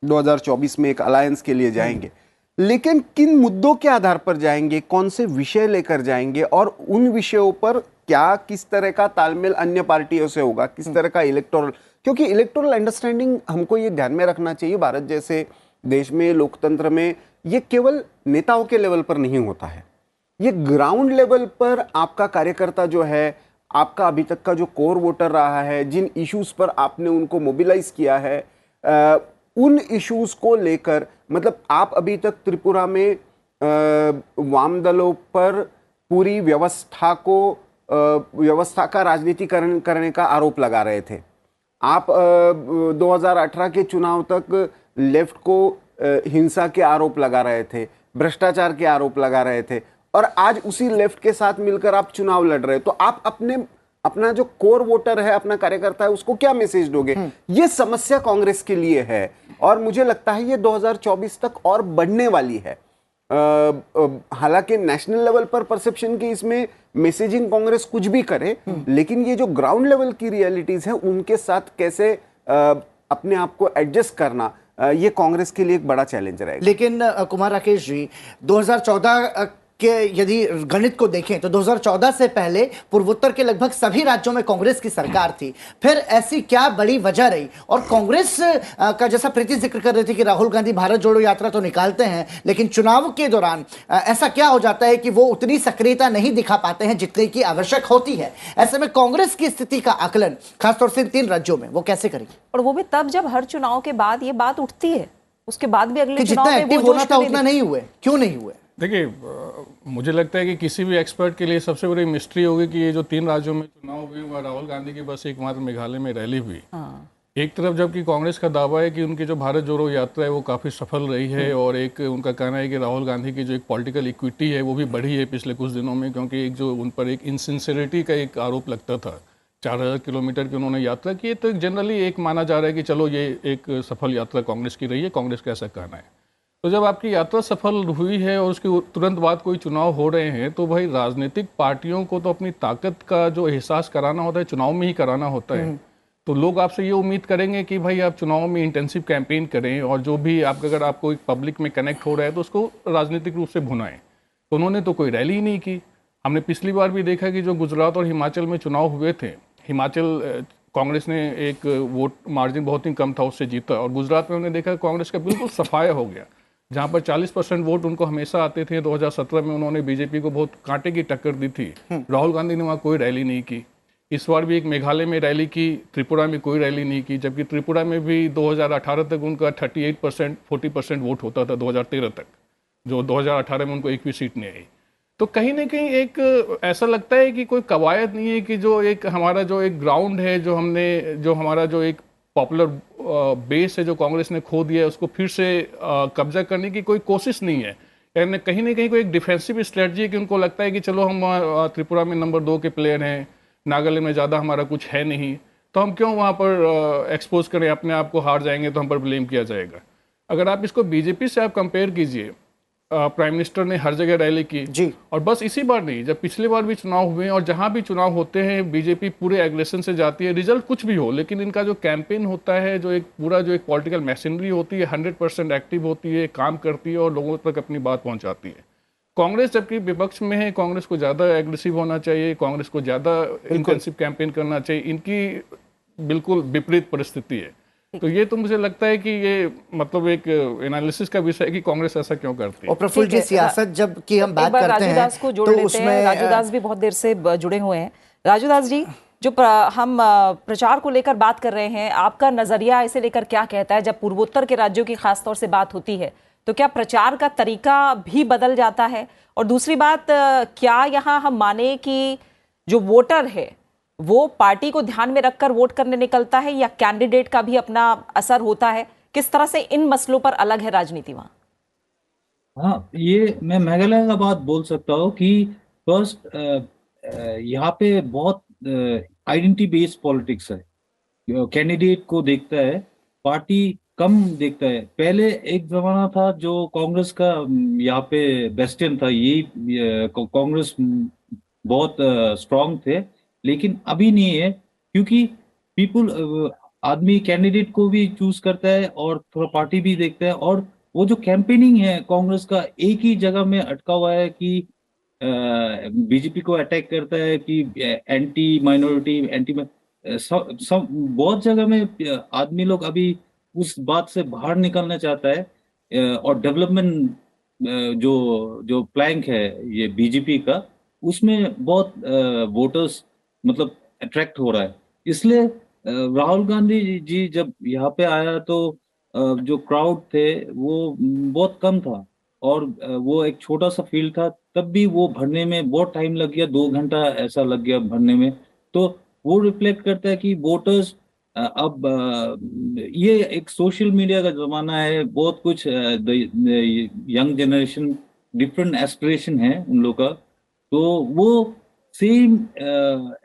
2024 में एक अलायंस के लिए जाएंगे, लेकिन किन मुद्दों के आधार पर जाएंगे, कौन से विषय लेकर जाएंगे और उन विषयों पर क्या किस तरह का तालमेल अन्य पार्टियों से होगा, किस तरह का इलेक्टोरल, क्योंकि इलेक्टोरल अंडरस्टैंडिंग हमको ये ध्यान में रखना चाहिए, भारत जैसे देश में, लोकतंत्र में, ये केवल नेताओं के लेवल पर नहीं होता है, ये ग्राउंड लेवल पर आपका कार्यकर्ता जो है, आपका अभी तक का जो कोर वोटर रहा है, जिन इश्यूज पर आपने उनको मोबिलाइज किया है, उन इश्यूज को लेकर, मतलब आप अभी तक त्रिपुरा में वाम दलों पर पूरी व्यवस्था का राजनीतिकरण करने का आरोप लगा रहे थे। आप 2018 के चुनाव तक लेफ्ट को हिंसा के आरोप लगा रहे थे, भ्रष्टाचार के आरोप लगा रहे थे, और आज उसी लेफ्ट के साथ मिलकर आप चुनाव लड़ रहे हो। तो आप अपना जो कोर वोटर है, अपना कार्यकर्ता है, उसको क्या मैसेज दोगे? ये समस्या कांग्रेस के लिए है, और मुझे लगता है ये 2024 तक और बढ़ने वाली है। हालांकि नेशनल लेवल पर परसेप्शन की इसमें मैसेजिंग कांग्रेस कुछ भी करे, लेकिन ये जो ग्राउंड लेवल की रियलिटीज है उनके साथ कैसे अपने आप को एडजस्ट करना, ये कांग्रेस के लिए एक बड़ा चैलेंज रहेगा। लेकिन कुमार राकेश जी, 2014 के यदि गणित को देखें तो 2014 से पहले पूर्वोत्तर के लगभग सभी राज्यों में कांग्रेस की सरकार थी। फिर ऐसी क्या बड़ी वजह रही? और कांग्रेस का जैसा प्रीति जिक्र कर रही थी कि राहुल गांधी भारत जोड़ो यात्रा तो निकालते हैं, लेकिन चुनाव के दौरान ऐसा क्या हो जाता है कि वो उतनी सक्रियता नहीं दिखा पाते हैं जितनी की आवश्यक होती है। ऐसे में कांग्रेस की स्थिति का आकलन खासतौर से 3 राज्यों में वो कैसे करेगी? और वो भी तब जब हर चुनाव के बाद ये बात उठती है, उसके बाद भी अगले चुनाव जितना में एक्टिव होना था उतना नहीं हुए, क्यों नहीं हुए? देखिए, मुझे लगता है कि किसी भी एक्सपर्ट के लिए सबसे बड़ी मिस्ट्री होगी कि ये जो 3 राज्यों में चुनाव हुए, वहाँ राहुल गांधी की बस एकमात्र मेघालय में रैली हुई। एक तरफ जबकि कांग्रेस का दावा है कि उनकी जो भारत जोड़ो यात्रा है वो काफ़ी सफल रही है, और एक उनका कहना है कि राहुल गांधी की जो एक पॉलिटिकल इक्विटी है वो भी बढ़ी है पिछले कुछ दिनों में, क्योंकि एक जो उन पर एक इनसिंसियरिटी का एक आरोप लगता था। 4000 किलोमीटर की उन्होंने यात्रा की, तो जनरली एक माना जा रहा है कि चलो ये एक सफल यात्रा कांग्रेस की रही है, कांग्रेस का ऐसा कहना है। तो जब आपकी यात्रा सफल हुई है और उसके तुरंत बाद कोई चुनाव हो रहे हैं, तो भाई राजनीतिक पार्टियों को तो अपनी ताकत का जो एहसास कराना होता है चुनाव में ही कराना होता है। तो लोग आपसे ये उम्मीद करेंगे कि भाई आप चुनाव में इंटेंसिव कैंपेन करें, और जो भी आप अगर आपको एक पब्लिक में कनेक्ट हो रहा है तो उसको राजनीतिक रूप से भुनाएं। तो उन्होंने तो कोई रैली ही नहीं की। हमने पिछली बार भी देखा कि जो गुजरात और हिमाचल में चुनाव हुए थे, हिमाचल कांग्रेस ने एक वोट मार्जिन बहुत ही कम था उससे जीता, और गुजरात में हमने देखा कांग्रेस का बिल्कुल सफाया हो गया। जहाँ पर 40% वोट उनको हमेशा आते थे, 2017 में उन्होंने बीजेपी को बहुत कांटे की टक्कर दी थी। राहुल गांधी ने वहाँ कोई रैली नहीं की। इस बार भी एक मेघालय में रैली की, त्रिपुरा में कोई रैली नहीं की, जबकि त्रिपुरा में भी 2018 तक उनका 38% 40% वोट होता था 2013 तक, जो 2018 में उनको एक भी सीट नहीं आई। तो कहीं ना कहीं एक ऐसा लगता है कि कोई कवायद नहीं है कि जो एक हमारा जो एक ग्राउंड है, जो हमारा जो एक पॉपुलर बेस है जो कांग्रेस ने खो दिया है, उसको फिर से कब्जा करने की कोई कोशिश नहीं है। यानी कहीं ना कहीं कोई एक डिफेंसिव स्ट्रेटजी है कि उनको लगता है कि चलो हम त्रिपुरा में नंबर 2 के प्लेयर हैं, नागालैंड में ज़्यादा हमारा कुछ है नहीं, तो हम क्यों वहाँ पर एक्सपोज करें अपने आप को, हार जाएंगे तो हम पर ब्लेम किया जाएगा। अगर आप इसको बीजेपी से आप कंपेयर कीजिए, प्राइम मिनिस्टर ने हर जगह रैली की जी, और बस इसी बार नहीं, जब पिछले बार भी चुनाव हुए हैं और जहां भी चुनाव होते हैं बीजेपी पूरे एग्रेशन से जाती है, रिजल्ट कुछ भी हो, लेकिन इनका जो कैंपेन होता है, जो एक पूरा जो एक पॉलिटिकल मशीनरी होती है 100% एक्टिव होती है, काम करती है और लोगों तक अपनी बात पहुंचाती है। कांग्रेस जबकि विपक्ष में है, कांग्रेस को ज़्यादा एग्रेसिव होना चाहिए, कांग्रेस को ज़्यादा इंटेंसिव कैंपेन करना चाहिए, इनकी बिल्कुल विपरीत परिस्थिति है। तो ये तो मुझे लगता है कि ये मतलब एक एनालिसिस का विषय है कि कांग्रेस ऐसा क्यों करती है। और प्रफुल्ल जी, सियासत जब की हम बात करते हैं राजूदास को जोड़ लेते हैं। राजूदास भी बहुत देर से जुड़े हुए हैं। राजूदास जी, जो हम प्रचार को लेकर बात कर रहे हैं, आपका नजरिया इसे लेकर क्या कहता है? जब पूर्वोत्तर के राज्यों की खासतौर से बात होती है तो क्या प्रचार का तरीका भी बदल जाता है? और दूसरी बात, क्या यहाँ हम माने कि जो वोटर है वो पार्टी को ध्यान में रखकर वोट करने निकलता है, या कैंडिडेट का भी अपना असर होता है? किस तरह से इन मसलों पर अलग है राजनीति वहां? हाँ, ये मैं मेघालय का बात बोल सकता हूँ कि फर्स्ट यहाँ पे बहुत आइडेंटिटी बेस्ड पॉलिटिक्स है। कैंडिडेट को देखता है, पार्टी कम देखता है। पहले एक जमाना था जो कांग्रेस का यहाँ पे बेस्टियन था, यही कांग्रेस बहुत स्ट्रांग थे, लेकिन अभी नहीं है, क्योंकि आदमी कैंडिडेट को भी चूज करता है और थोड़ा पार्टी भी देखता है। और वो जो कैंपेनिंग है कांग्रेस का एक ही जगह में अटका हुआ है कि बीजेपी को अटैक करता है कि एंटी माइनॉरिटी, सब बहुत जगह में आदमी लोग अभी उस बात से बाहर निकलना चाहता है। और डेवलपमेंट जो जो प्लैंक है ये बीजेपी का, उसमें बहुत वोटर्स मतलब अट्रैक्ट हो रहा है। इसलिए राहुल गांधी जी जब यहाँ पे आया तो जो क्राउड थे वो बहुत कम था, और वो एक छोटा सा फील्ड था, तब भी वो भरने में बहुत टाइम लग गया, 2 घंटा ऐसा लग गया भरने में। तो वो रिफ्लेक्ट करता है कि वोटर्स अब ये एक सोशल मीडिया का जमाना है, बहुत कुछ यंग जनरेशन डिफरेंट एस्पिरेशन है उन लोग का, तो वो सेम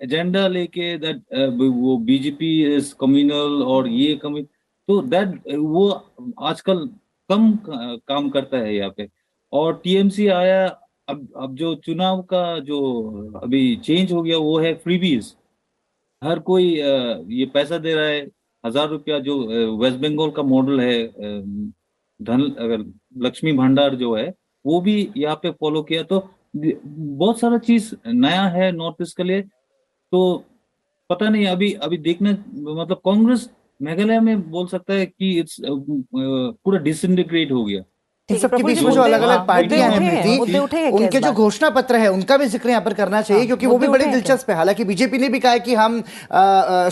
एजेंडा लेके दैट वो बीजेपी इज कम्युनल और ये कम्युनल, तो दैट वो आजकल कम काम करता है यहाँ पे। और टीएमसी आया, अब जो चुनाव का जो अभी चेंज हो गया वो है फ्रीबीज। हर कोई ये पैसा दे रहा है, 1,000 रुपया, जो वेस्ट बंगाल का मॉडल है, धन लक्ष्मी भंडार जो है वो भी यहाँ पे फॉलो किया। तो बहुत सारा चीज नया है नॉर्थ ईस्ट के लिए। तो पता नहीं, अभी अभी देखना, मतलब कांग्रेस मेघालय में बोल सकता है कि इट्स पूरा डिसइंटीग्रेट हो गया। इन सबके बीच में जो अलग अलग पार्टियां हैं प्रीति, उनके जो घोषणा पत्र है उनका भी जिक्र यहाँ पर करना चाहिए, क्योंकि वो भी बड़े दिलचस्प है। हालांकि बीजेपी ने भी कहा है कि हम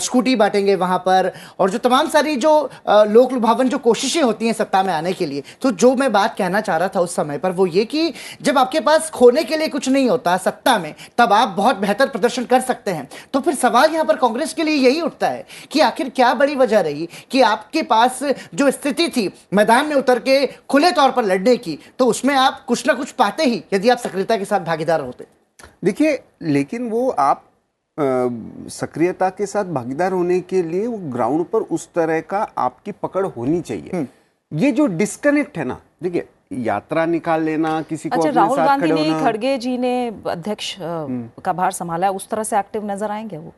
स्कूटी बांटेंगे वहां पर, और जो तमाम सारी जो लोक लुभावन जो कोशिशें होती हैं सत्ता में आने के लिए। तो जो मैं बात कहना चाह रहा था उस समय पर वो ये कि जब आपके पास खोने के लिए कुछ नहीं होता सत्ता में, तब आप बहुत बेहतर प्रदर्शन कर सकते हैं। तो फिर सवाल यहाँ पर कांग्रेस के लिए यही उठता है कि आखिर क्या बड़ी वजह रही कि आपके पास जो स्थिति थी मैदान में उतर के खुले तौर पर लड़ने की, तो उसमें आप कुछ ना कुछ पाते ही यदि आप सक्रियता के साथ भागीदार होते। देखिए, लेकिन वो आप सक्रियता के साथ भागीदार होने के लिए वो ग्राउंड पर उस तरह का आपकी पकड़ होनी चाहिए। ये जो डिस्कनेक्ट है ना, देखिए, यात्रा निकाल लेना किसी को अपने राहुल साथ गांधी खड़े ने, होना, खड़गे जी ने अध्यक्ष का भार संभाला है, उस तरह से एक्टिव नजर आएंगे वो?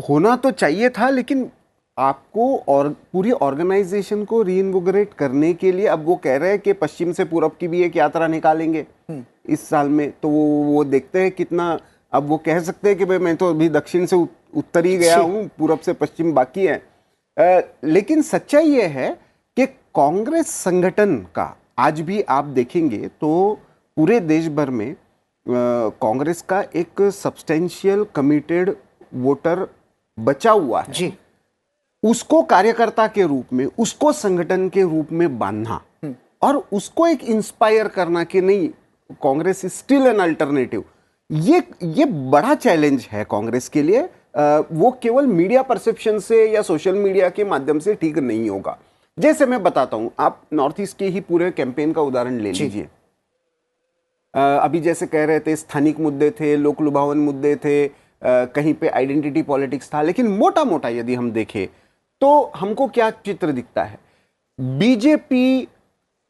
होना तो चाहिए था, लेकिन आपको और पूरी ऑर्गेनाइजेशन को रीइन्विगोरेट करने के लिए अब वो कह रहे हैं कि पश्चिम से पूरब की भी एक यात्रा निकालेंगे इस साल में। तो वो देखते हैं कितना, अब वो कह सकते हैं कि भाई मैं तो अभी दक्षिण से उत्तर ही गया हूँ, पूरब से पश्चिम बाकी है। लेकिन सच्चाई ये है कि कांग्रेस संगठन का आज भी आप देखेंगे तो पूरे देश भर में कांग्रेस का एक सब्सटेंशियल कमिटेड वोटर बचा हुआ है जी। उसको कार्यकर्ता के रूप में, उसको संगठन के रूप में बांधना और उसको एक इंस्पायर करना कि नहीं, Congress is still an alternative, ये बड़ा चैलेंज है कांग्रेस के लिए। वो केवल मीडिया परसेप्शन से या सोशल मीडिया के माध्यम से ठीक नहीं होगा। जैसे मैं बताता हूं, आप नॉर्थ ईस्ट के ही पूरे कैंपेन का उदाहरण ले लीजिए। अभी जैसे कह रहे थे स्थानिक मुद्दे थे, लोक लुभावन मुद्दे थे, कहीं पे आइडेंटिटी पॉलिटिक्स था, लेकिन मोटा मोटा यदि हम देखें तो हमको क्या चित्र दिखता है? बीजेपी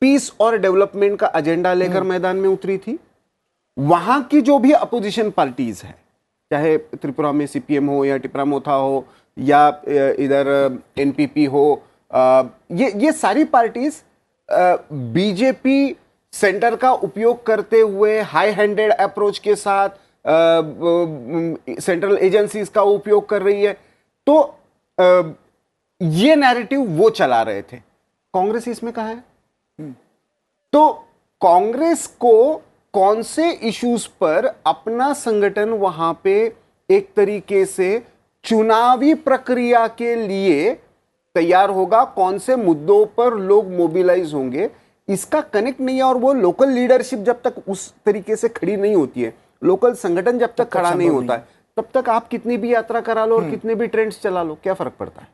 पीस और डेवलपमेंट का एजेंडा लेकर मैदान में उतरी थी। वहां की जो भी अपोजिशन पार्टीज है, चाहे त्रिपुरा में सीपीएम हो या टिपरामोथा हो या इधर एनपीपी हो, ये सारी पार्टीज बीजेपी सेंटर का उपयोग करते हुए हाई हैंडेड अप्रोच के साथ सेंट्रल एजेंसीज का उपयोग कर रही है। तो ये नैरेटिव वो चला रहे थे। कांग्रेस इसमें कहां है? तो कांग्रेस को कौन से इश्यूज पर अपना संगठन वहां पे एक तरीके से चुनावी प्रक्रिया के लिए तैयार होगा, कौन से मुद्दों पर लोग मोबिलाइज होंगे, इसका कनेक्ट नहीं है। और वो लोकल लीडरशिप जब तक उस तरीके से खड़ी नहीं होती है, लोकल संगठन जब तक खड़ा नहीं होता है, तब तक आप कितनी भी यात्रा करा लो और कितने भी ट्रेंड्स चला लो, क्या फर्क पड़ता है?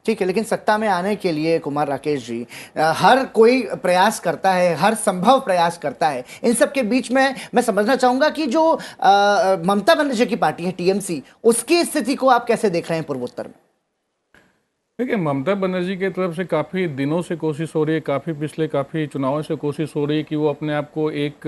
ठीक है, लेकिन सत्ता में आने के लिए कुमार राकेश जी, हर कोई प्रयास करता है, हर संभव प्रयास करता है। इन सब के बीच में मैं समझना चाहूंगा कि जो ममता बनर्जी की पार्टी है टीएमसी, उसकी स्थिति को आप कैसे देख रहे हैं पूर्वोत्तर में? देखिए, ममता बनर्जी की तरफ से काफ़ी दिनों से कोशिश हो रही है, पिछले काफ़ी चुनावों से कोशिश हो रही है कि वो अपने आप को एक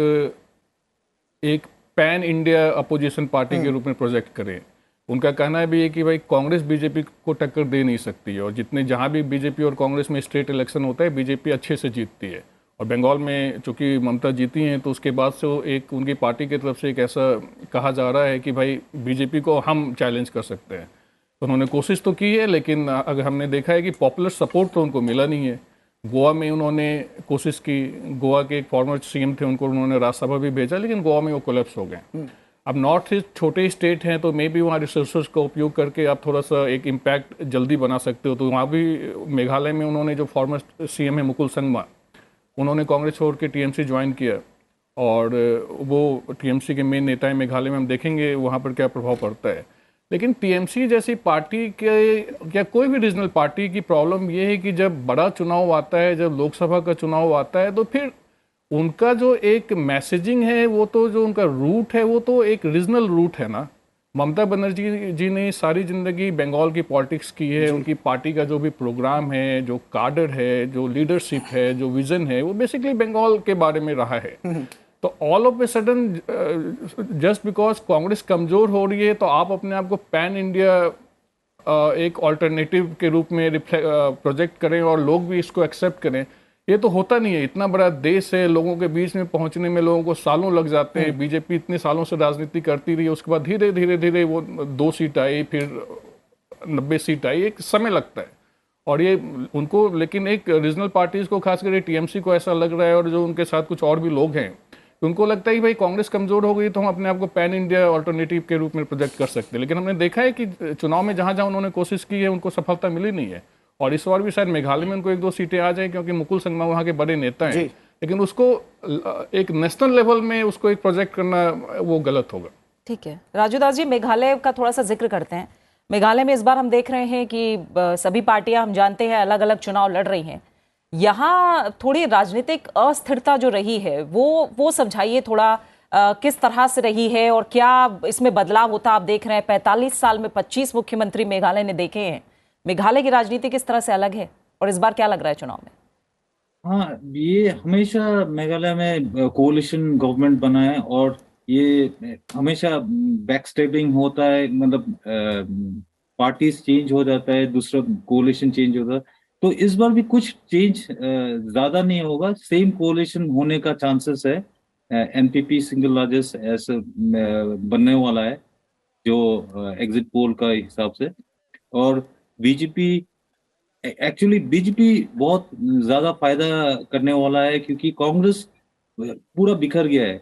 पैन इंडिया अपोजिशन पार्टी के रूप में प्रोजेक्ट करें। उनका कहना भी है कि भाई कांग्रेस बीजेपी को टक्कर दे नहीं सकती है, और जितने जहां भी बीजेपी और कांग्रेस में स्टेट इलेक्शन होता है बीजेपी अच्छे से जीतती है, और बंगाल में चूंकि ममता जीती हैं तो उसके बाद से वो एक उनकी पार्टी की तरफ से एक ऐसा कहा जा रहा है कि भाई बीजेपी को हम चैलेंज कर सकते हैं। तो उन्होंने कोशिश तो की है, लेकिन अगर हमने देखा है कि पॉपुलर सपोर्ट तो उनको मिला नहीं है। गोवा में उन्होंने कोशिश की, गोवा के एक फॉर्मर सीएम थे, उनको उन्होंने राज्यसभा भी भेजा, लेकिन गोवा में वो कोलैप्स हो गए। अब नॉर्थ ईस्ट छोटे स्टेट हैं तो मे बी वहाँ रिसोर्सेज का उपयोग करके आप थोड़ा सा एक इम्पैक्ट जल्दी बना सकते हो। तो वहाँ भी मेघालय में उन्होंने जो फॉर्मर सीएम है मुकुल संगमा, उन्होंने कांग्रेस छोड़ के टीएमसी ज्वाइन किया और वो टीएमसी के मेन नेता है मेघालय में। हम देखेंगे वहाँ पर क्या प्रभाव पड़ता है। लेकिन टीएमसी जैसी पार्टी के या कोई भी रीजनल पार्टी की प्रॉब्लम ये है कि जब बड़ा चुनाव आता है, जब लोकसभा का चुनाव आता है, तो फिर उनका जो एक मैसेजिंग है, वो तो जो उनका रूट है वो तो एक रीजनल रूट है ना। ममता बनर्जी जी ने सारी जिंदगी बंगाल की पॉलिटिक्स की है। उनकी पार्टी का जो भी प्रोग्राम है, जो कार्डर है, जो लीडरशिप है, जो विजन है, वो बेसिकली बंगाल के बारे में रहा है। तो all of a sudden just because Congress कमजोर हो रही है तो आप अपने आप को पैन इंडिया एक ऑल्टरनेटिव के रूप में प्रोजेक्ट करें और लोग भी इसको एक्सेप्ट करें, ये तो होता नहीं है। इतना बड़ा देश है, लोगों के बीच में पहुंचने में लोगों को सालों लग जाते हैं। बीजेपी इतने सालों से राजनीति करती रही, उसके बाद धीरे धीरे धीरे वो 2 सीट आई, फिर 90 सीट आई, एक समय लगता है। और ये उनको, लेकिन एक रीजनल पार्टीज को, खासकर टीएमसी को ऐसा लग रहा है, और जो उनके साथ कुछ और भी लोग हैं, उनको लगता है कि भाई कांग्रेस कमजोर हो गई तो हम अपने आप को पैन इंडिया ऑल्टरनेटिव के रूप में प्रोजेक्ट कर सकते हैं। लेकिन हमने देखा है कि चुनाव में जहां जहां उन्होंने कोशिश की है उनको सफलता मिली नहीं है। और इस बार भी शायद मेघालय में उनको 1-2 सीटें आ जाए क्योंकि मुकुल संगमा वहाँ के बड़े नेता हैं, लेकिन उसको एक नेशनल लेवल में उसको एक प्रोजेक्ट करना वो गलत होगा। ठीक है राजू दास जी, मेघालय का थोड़ा सा जिक्र करते हैं। मेघालय में इस बार हम देख रहे हैं कि सभी पार्टियां, हम जानते हैं, अलग अलग चुनाव लड़ रही हैं। यहाँ थोड़ी राजनीतिक अस्थिरता जो रही है वो समझाइए थोड़ा, किस तरह से रही है और क्या इसमें बदलाव होता आप देख रहे हैं? 45 साल में 25 मुख्यमंत्री मेघालय ने देखे हैं। मेघालय की राजनीति किस तरह से अलग है और इस बार क्या लग रहा है चुनाव में? हाँ, ये हमेशा मेघालय में कोalition गवर्नमेंट बना है और ये हमेशा बैकस्टेपिंग होता है, मतलब पार्टीज चेंज हो जाता है, दूसरा कोalition चेंज होता है। तो इस बार भी कुछ चेंज ज्यादा नहीं होगा, सेम कोalition होने का चांसेस है। एनपीपी सिंगल लार्जेस्ट ऐसे बनने वाला है जो एग्जिट पोल का हिसाब से। और बीजेपी, एक्चुअली बीजेपी बहुत ज्यादा फायदा करने वाला है क्योंकि कांग्रेस पूरा बिखर गया है।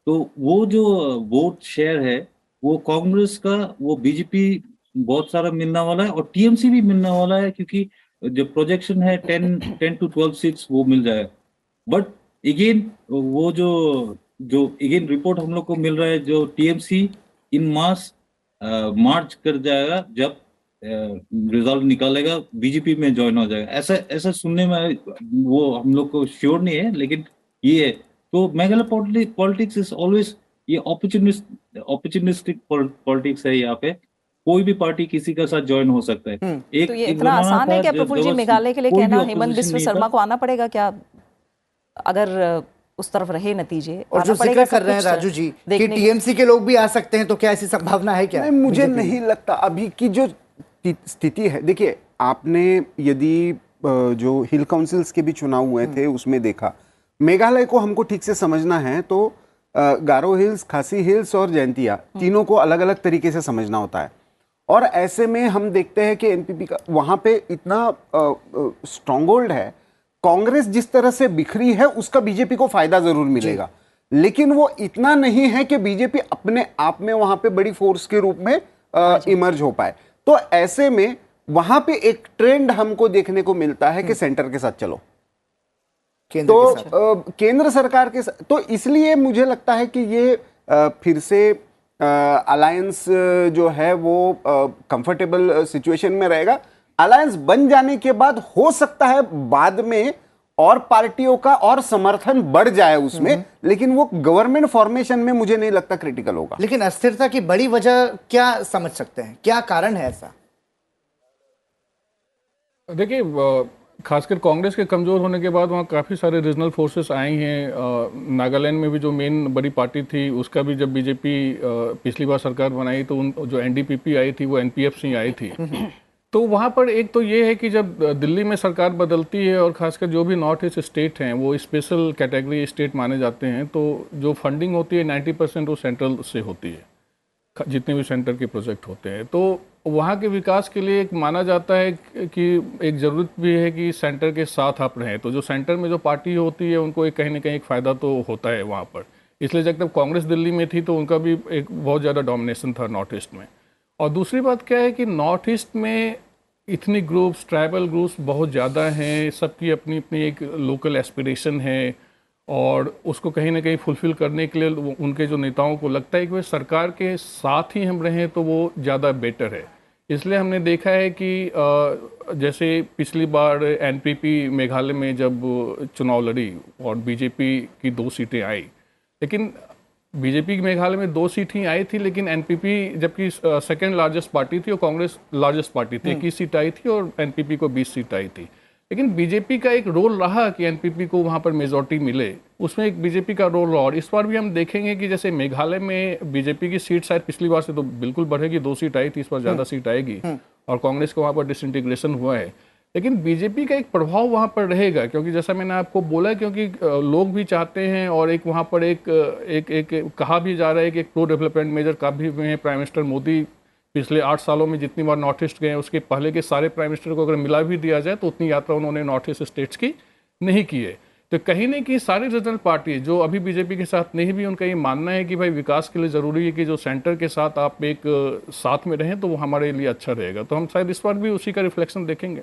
तो वो जो वोट शेयर है वो कांग्रेस का, वो बीजेपी बहुत सारा मिलने वाला है और टीएमसी भी मिलने वाला है क्योंकि जो प्रोजेक्शन है 10 to 12 सीट्स वो मिल जाए। बट अगेन वो जो अगेन रिपोर्ट हम लोग को मिल रहा है, जो टीएमसी इन मास मार्च कर जाएगा, जब रिजल्ट निकालेगा बीजेपी में ज्वाइन हो जाएगा, ऐसा सुनने में, वो हम लोग को श्योर नहीं है, लेकिन ये है। तो मेघालय पॉलिटिक्स इज ऑलवेज ये ऑपर्चुनिस्टिक पॉलिटिक्स है। यहाँ पे कोई भी पार्टी किसी के साथ ज्वाइन हो सकता है। तो ये इतना आसान है क्या प्रफुल्ल जी मेघालय के लिए कहना हेमंत बिस्व शर्मा को आना पड़ेगा क्या, अगर उस तरफ रहे नतीजे? और जो जिक्र कर रहे हैं राजू जी कि टीएमसी के लोग भी आ सकते हैं, तो क्या ऐसी संभावना है क्या? मुझे नहीं लगता अभी की जो स्थिति है। देखिए, आपने यदि जो हिल काउंसिल्स के भी चुनाव हुए थे उसमें देखा, मेघालय को हमको ठीक से समझना है तो गारो हिल्स, खासी हिल्स और जयंतिया तीनों को अलग अलग तरीके से समझना होता है। और ऐसे में हम देखते हैं कि एनपीपी का वहां पे इतना स्ट्रॉन्गहोल्ड है। कांग्रेस जिस तरह से बिखरी है उसका बीजेपी को फायदा जरूर मिलेगा, लेकिन वो इतना नहीं है कि बीजेपी अपने आप में वहां पे बड़ी फोर्स के रूप में इमर्ज हो पाए। तो ऐसे में वहां पे एक ट्रेंड हमको देखने को मिलता है कि सेंटर के साथ चलो, केंद्र सरकार के साथ। तो इसलिए मुझे लगता है कि ये फिर से अलायंस जो है वो कंफर्टेबल सिचुएशन में रहेगा। अलायंस बन जाने के बाद हो सकता है बाद में और पार्टियों का और समर्थन बढ़ जाए उसमें, लेकिन वो गवर्नमेंट फॉर्मेशन में मुझे नहीं लगता क्रिटिकल होगा। लेकिन अस्थिरता की बड़ी वजह क्या समझ सकते हैं, क्या कारण है ऐसा? देखिए, खासकर कांग्रेस के कमजोर होने के बाद वहाँ काफ़ी सारे रीजनल फोर्सेस आई हैं। नागालैंड में भी जो मेन बड़ी पार्टी थी उसका भी, जब बीजेपी पिछली बार सरकार बनाई तो उन जो एनडीपीपी आई थी वो एनपीएफ से आई थी। तो वहाँ पर एक तो ये है कि जब दिल्ली में सरकार बदलती है और खासकर जो भी नॉर्थ ईस्ट स्टेट हैं वो स्पेशल कैटेगरी स्टेट माने जाते हैं, तो जो फंडिंग होती है 90% वो सेंट्रल से होती है, जितने भी सेंटर के प्रोजेक्ट होते हैं। तो वहाँ के विकास के लिए एक माना जाता है कि एक ज़रूरत भी है कि सेंटर के साथ आप रहें। तो जो सेंटर में जो पार्टी होती है उनको एक कहीं ना कहीं एक फ़ायदा तो होता है वहाँ पर। इसलिए जब तक कांग्रेस दिल्ली में थी तो उनका भी एक बहुत ज़्यादा डोमिनेशन था नॉर्थ ईस्ट में। और दूसरी बात क्या है कि नॉर्थ ईस्ट में इतनी ग्रुप्स, ट्राइबल ग्रुप्स बहुत ज़्यादा हैं, सबकी अपनी अपनी एक लोकल एस्पिरेशन है और उसको कहीं ना कहीं फुलफ़िल करने के लिए उनके जो नेताओं को लगता है कि वे सरकार के साथ ही हम रहें तो वो ज़्यादा बेटर है। इसलिए हमने देखा है कि जैसे पिछली बार एनपीपी मेघालय में जब चुनाव लड़ी और बीजेपी की 2 सीटें आई, लेकिन बीजेपी की मेघालय में 2 सीट ही आई थी, लेकिन एनपीपी जबकि सेकेंड लार्जेस्ट पार्टी थी और कांग्रेस लार्जेस्ट पार्टी थी, 21 सीट आई थी और एनपीपी को 20 सीट आई थी। लेकिन बीजेपी का एक रोल रहा कि एनपीपी को वहाँ पर मेजॉरिटी मिले, उसमें एक बीजेपी का रोल रहा। और इस बार भी हम देखेंगे कि जैसे मेघालय में बीजेपी की सीट शायद पिछली बार से तो बिल्कुल बढ़ेगी, 2 सीट आई थी, इस बार ज़्यादा सीट आएगी और कांग्रेस को वहाँ पर डिसइंटीग्रेशन हुआ है। लेकिन बीजेपी का एक प्रभाव वहाँ पर रहेगा, क्योंकि जैसा मैंने आपको बोला, क्योंकि लोग भी चाहते हैं और एक वहाँ पर एक कहा भी जा रहा है कि एक प्रो डेवलपमेंट मेजर का भी हुए हैं। प्राइम मिनिस्टर मोदी पिछले 8 सालों में जितनी बार नॉर्थ ईस्ट गए, उसके पहले के सारे प्राइम मिनिस्टर को अगर मिला भी दिया जाए तो उतनी यात्रा उन्होंने नॉर्थ ईस्ट स्टेट्स की नहीं की है। तो कहीं नहीं कि सारी रीजनल पार्टी जो अभी बीजेपी के साथ नहीं भी, उनका ये मानना है कि भाई विकास के लिए ज़रूरी है कि जो सेंटर के साथ आप एक साथ में रहें तो वो हमारे लिए अच्छा रहेगा। तो हम शायद इस बार भी उसी का रिफ्लेक्शन देखेंगे।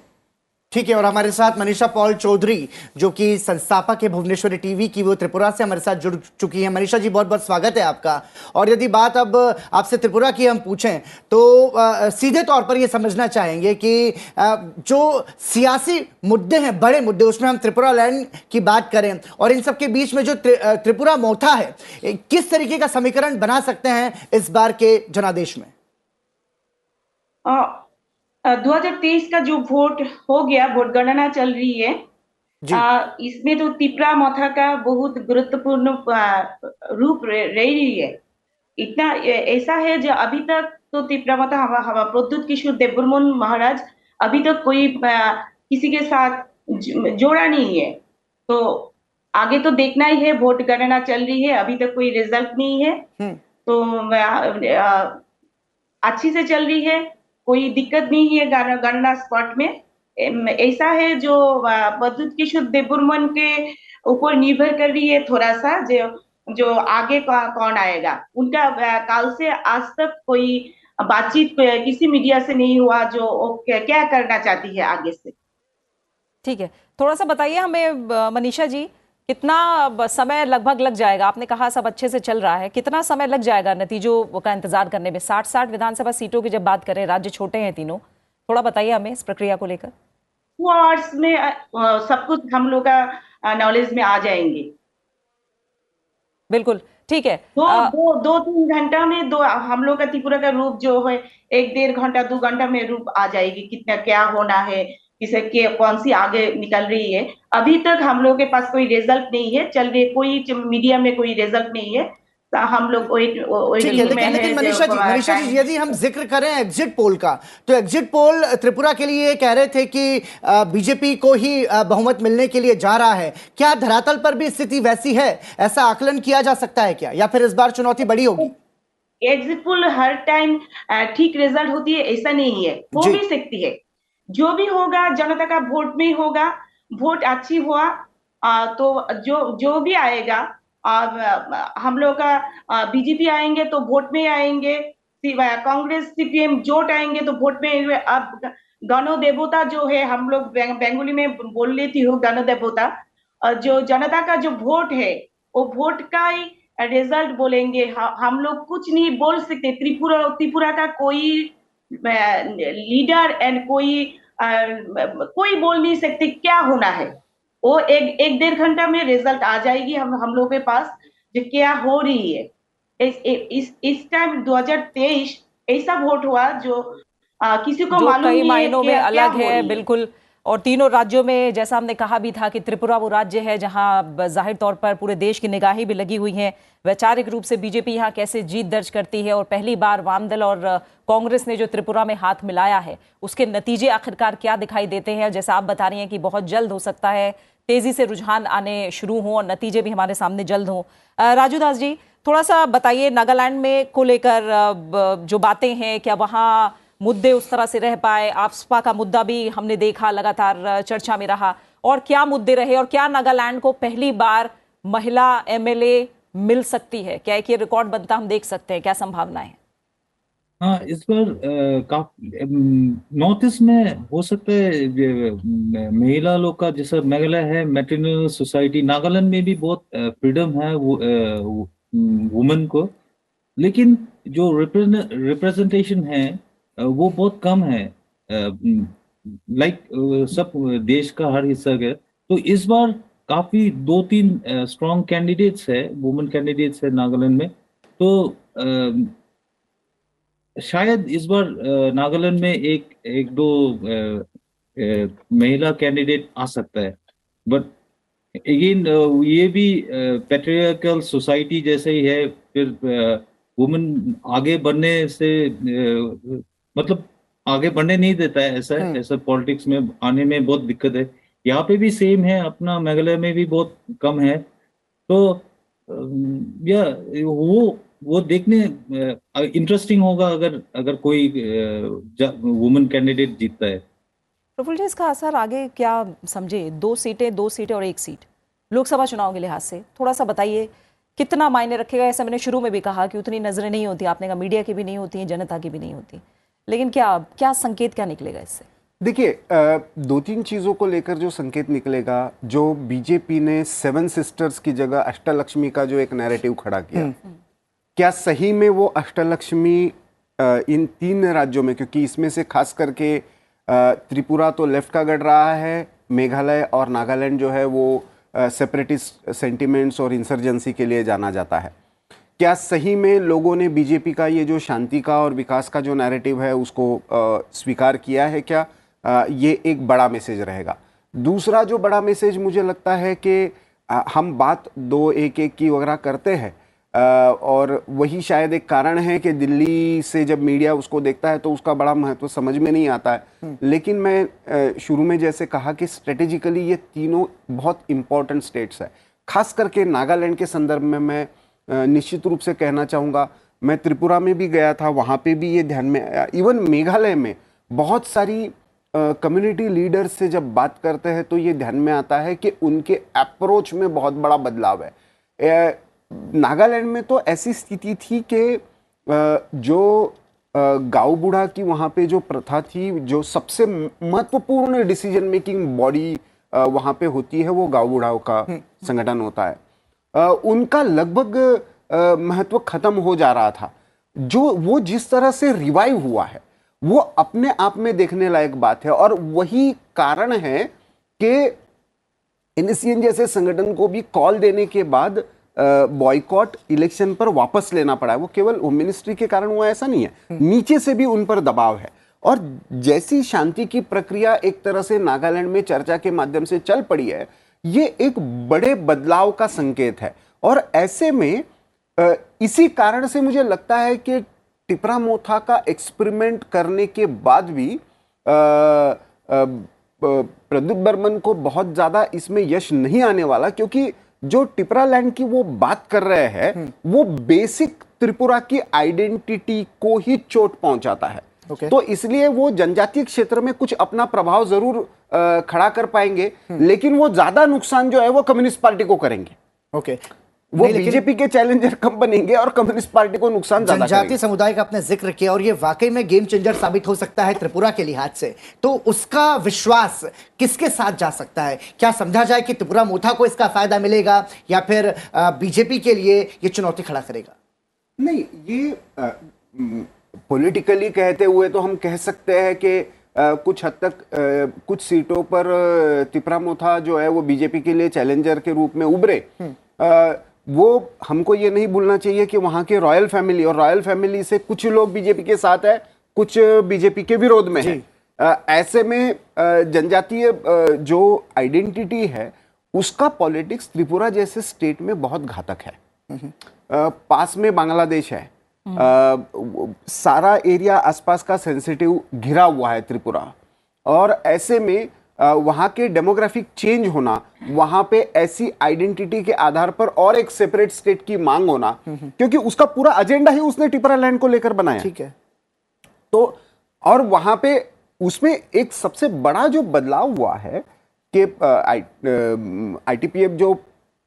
ठीक है, और हमारे साथ मनीषा पॉल चौधरी जो कि संस्थापक है भुवनेश्वरी टीवी की, वो त्रिपुरा से हमारे साथ जुड़ चुकी है। मनीषा जी, बहुत बहुत स्वागत है आपका। और यदि बात अब आपसे त्रिपुरा की हम पूछें तो सीधे तौर पर ये समझना चाहेंगे कि जो सियासी मुद्दे हैं, बड़े मुद्दे, उसमें हम त्रिपुरा लैंड की बात करें और इन सब के बीच में जो त्रिपुरा मोथा है, किस तरीके का समीकरण बना सकते हैं इस बार के जनादेश में? 2023 का जो वोट हो गया, वोट गणना चल रही है, इसमें तो त्रिपुरा मोथा का बहुत गुरुत्वपूर्ण रूप रह रही है। इतना ऐसा है जो अभी तक तो त्रिपुरा मोथा हवा प्रद्युत किशोर देबबर्मन महाराज अभी तक कोई किसी के साथ जोड़ा नहीं है। तो आगे तो देखना ही है, वोट गणना चल रही है, अभी तक कोई रिजल्ट नहीं है। तो अच्छी से चल रही है, कोई दिक्कत नहीं है गणना स्पॉट में। ऐसा है जो प्रद्युत किशोर देबबर्मन के ऊपर निर्भर कर रही है थोड़ा सा, जो आगे कौन आएगा। उनका काल से आज तक कोई बातचीत किसी मीडिया से नहीं हुआ जो क्या करना चाहती है आगे से। ठीक है, थोड़ा सा बताइए हमें मनीषा जी, कितना समय लगभग लग जाएगा? आपने कहा सब अच्छे से चल रहा है, कितना समय लग जाएगा नतीजों का इंतजार करने में? 60 विधानसभा सीटों की जब बात करें, राज्य छोटे हैं तीनों, थोड़ा बताइए हमें इस प्रक्रिया को लेकर। 2 आवर्स में सब कुछ हम लोग का नॉलेज में आ जाएंगे। बिल्कुल ठीक है। 2-3 घंटा में हम लोग का त्रिपुरा का रूप जो है 1-1.5 घंटा 2 घंटा में रूप आ जाएगी, कितना क्या होना है, किसे के कौन सी आगे निकल रही है। अभी तक हम लोग के पास कोई रिजल्ट नहीं है, चल रही कोई मीडिया में कोई रिजल्ट नहीं है, हम लोग लेकिन मनीषा जी यदि हम जिक्र करें एग्जिट पोल का, तो एग्जिट पोल त्रिपुरा के लिए कह रहे थे कि बीजेपी को ही बहुमत मिलने के लिए जा रहा है। क्या धरातल पर भी स्थिति वैसी है? ऐसा आकलन किया जा सकता है क्या, या फिर इस बार चुनौती बड़ी होगी? एग्जिट पोल हर टाइम ठीक रिजल्ट होती है ऐसा नहीं है, हो भी सकती है। जो भी होगा जनता का वोट में होगा। वोट अच्छी हुआ तो जो भी आएगा, हम लोग का बीजेपी आएंगे तो वोट में आएंगे, कांग्रेस सीपीएम जोट आएंगे तो वोट में। अब गणो देवता जो है, हम लोग बंगाली में बोल लेती हूँ गणो देवता, जो जनता का जो वोट है वो वोट का ही रिजल्ट बोलेंगे। हम लोग कुछ नहीं बोल सकते। त्रिपुरा का कोई लीडर एंड कोई बोल नहीं सकते क्या होना है। वो 1-1.5 घंटा में रिजल्ट आ जाएगी हम लोग के पास जो क्या हो रही है। इस टाइम 2023 ऐसा वोट हुआ जो किसी को मालूम नहीं है कई मायनों में अलग है। बिल्कुल, और तीनों राज्यों में जैसा हमने कहा भी था कि त्रिपुरा वो राज्य है जहां जाहिर तौर पर पूरे देश की निगाहें भी लगी हुई हैं। वैचारिक रूप से बीजेपी यहां कैसे जीत दर्ज करती है और पहली बार वामदल और कांग्रेस ने जो त्रिपुरा में हाथ मिलाया है उसके नतीजे आखिरकार क्या दिखाई देते हैं। जैसा आप बता रही हैं कि बहुत जल्द हो सकता है तेजी से रुझान आने शुरू हों और नतीजे भी हमारे सामने जल्द हों। राजू दास जी, थोड़ा सा बताइए नागालैंड में को लेकर जो बातें हैं, क्या वहां मुद्दे उस तरह से रह पाए? आफ्सपा का मुद्दा भी हमने देखा लगातार चर्चा में रहा, और क्या मुद्दे रहे और क्या नागालैंड को पहली बार महिला एमएलए मिल सकती है? क्या एक ये रिकॉर्ड बनता हम देख सकते हैं? क्या संभावनाएं हैं? हाँ, इस बार नॉर्थ ईस्ट में हो सकता है महिला लोग का, जैसा मेघालय है मैट्रिनल सोसाइटी, नागालैंड में भी बहुत फ्रीडम है वुमेन को, लेकिन जो रिप्रेजेंटेशन है वो बहुत कम है, लाइक सब देश का हर हिस्सा का। तो इस बार काफी 2-3 स्ट्रॉन्ग कैंडिडेट्स है, वुमेन कैंडिडेट्स है नागालैंड में। तो शायद इस बार नागालैंड में एक दो महिला कैंडिडेट आ सकता है, बट अगेन ये भी पैट्रियार्कल सोसाइटी जैसे ही है, फिर वुमेन आगे बढ़ने से मतलब आगे बढ़ने नहीं देता है, ऐसा पॉलिटिक्स में आने में बहुत दिक्कत है। यहाँ पे भी सेम है, अपना मेघालय में भी बहुत कम है। तो या वो देखने इंटरेस्टिंग होगा अगर कोई वुमेन कैंडिडेट जीतता है। प्रफुल्ल जी, इसका असर आगे क्या समझे? 2 सीटें और 1 सीट लोकसभा चुनाव के लिहाज से थोड़ा सा बताइए, कितना मायने रखेगा? ऐसा मैंने शुरू में भी कहा कि उतनी नजरें नहीं होती, आपने कहा मीडिया की भी नहीं होती, जनता की भी नहीं होती, लेकिन क्या संकेत क्या निकलेगा इससे? देखिए, 2-3 चीज़ों को लेकर जो संकेत निकलेगा, जो बीजेपी ने 7 सिस्टर्स की जगह अष्टलक्ष्मी का जो एक नैरेटिव खड़ा किया, क्या सही में वो अष्टलक्ष्मी इन 3 राज्यों में, क्योंकि इसमें से खास करके त्रिपुरा तो लेफ्ट का गढ़ रहा है, मेघालय और नागालैंड जो है वो सेपरेटिस्ट सेंटिमेंट्स और इंसर्जेंसी के लिए जाना जाता है, क्या सही में लोगों ने बीजेपी का ये जो शांति का और विकास का जो नैरेटिव है उसको स्वीकार किया है? क्या ये एक बड़ा मैसेज रहेगा। दूसरा जो बड़ा मैसेज मुझे लगता है कि हम बात 2-1-1 की वगैरह करते हैं, और वही शायद एक कारण है कि दिल्ली से जब मीडिया उसको देखता है तो उसका बड़ा महत्व समझ में नहीं आता है। लेकिन मैं शुरू में जैसे कहा कि स्ट्रेटेजिकली ये तीनों बहुत इंपॉर्टेंट स्टेट्स है। खास करके नागालैंड के संदर्भ में मैं निश्चित रूप से कहना चाहूँगा, मैं त्रिपुरा में भी गया था, वहाँ पे भी ये ध्यान में, इवन मेघालय में बहुत सारी कम्युनिटी लीडर्स से जब बात करते हैं तो ये ध्यान में आता है कि उनके अप्रोच में बहुत बड़ा बदलाव है। नागालैंड में तो ऐसी स्थिति थी कि जो गाँव बूढ़ा की वहाँ पे जो प्रथा थी, जो सबसे महत्वपूर्ण डिसीजन मेकिंग बॉडी वहाँ पे होती है वो गाँव बूढ़ाओं का संगठन होता है, उनका लगभग महत्व खत्म हो जा रहा था। जो वो जिस तरह से रिवाइव हुआ है वो अपने आप में देखने लायक बात है, और वही कारण है कि एनएससीएन जैसे संगठन को भी कॉल देने के बाद बॉयकॉट इलेक्शन पर वापस लेना पड़ा है। वो केवल होम मिनिस्ट्री के कारण हुआ ऐसा नहीं है, नीचे से भी उन पर दबाव है। और जैसी शांति की प्रक्रिया एक तरह से नागालैंड में चर्चा के माध्यम से चल पड़ी है, ये एक बड़े बदलाव का संकेत है। और ऐसे में इसी कारण से मुझे लगता है कि टिपरा मोथा का एक्सपेरिमेंट करने के बाद भी प्रद्युत बर्मन को बहुत ज्यादा इसमें यश नहीं आने वाला, क्योंकि जो टिपरा लैंड की वो बात कर रहे हैं वो बेसिक त्रिपुरा की आइडेंटिटी को ही चोट पहुंचाता है। तो इसलिए वो जनजातीय क्षेत्र में कुछ अपना प्रभाव जरूर खड़ा कर पाएंगे, लेकिन वो ज्यादा नुकसान जो है वो कम्युनिस्ट पार्टी को करेंगे। वो बीजेपी के चैलेंजर कम बनेंगे और कम्युनिस्ट पार्टी को नुकसान ज्यादा करेंगे। जनजातीय समुदाय का आपने जिक्र किया और ये वाकई में गेम चेंजर साबित हो सकता है त्रिपुरा के लिहाज से, तो उसका विश्वास किसके साथ जा सकता है? क्या समझा जाए कि त्रिपुरा मोथा को इसका फायदा मिलेगा या फिर बीजेपी के लिए ये चुनौती खड़ा करेगा? नहीं, ये पॉलिटिकली कहते हुए तो हम कह सकते हैं कि कुछ हद तक कुछ सीटों पर त्रिपुरा मोथा जो है वो बीजेपी के लिए चैलेंजर के रूप में उभरे। वो हमको ये नहीं भूलना चाहिए कि वहाँ के रॉयल फैमिली, और रॉयल फैमिली से कुछ लोग बीजेपी के साथ है, कुछ बीजेपी के विरोध में है। ऐसे में जनजातीय जो आइडेंटिटी है उसका पॉलिटिक्स त्रिपुरा जैसे स्टेट में बहुत घातक है। पास में बांग्लादेश है, सारा एरिया आसपास का सेंसिटिव घिरा हुआ है त्रिपुरा, और ऐसे में वहां के डेमोग्राफिक चेंज होना, वहां पे ऐसी आइडेंटिटी के आधार पर और एक सेपरेट स्टेट की मांग होना, क्योंकि उसका पूरा एजेंडा ही उसने टिपरा लैंड को लेकर बनाया। ठीक है। तो और वहां पे उसमें एक सबसे बड़ा जो बदलाव हुआ है कि आईटीपीएफ जो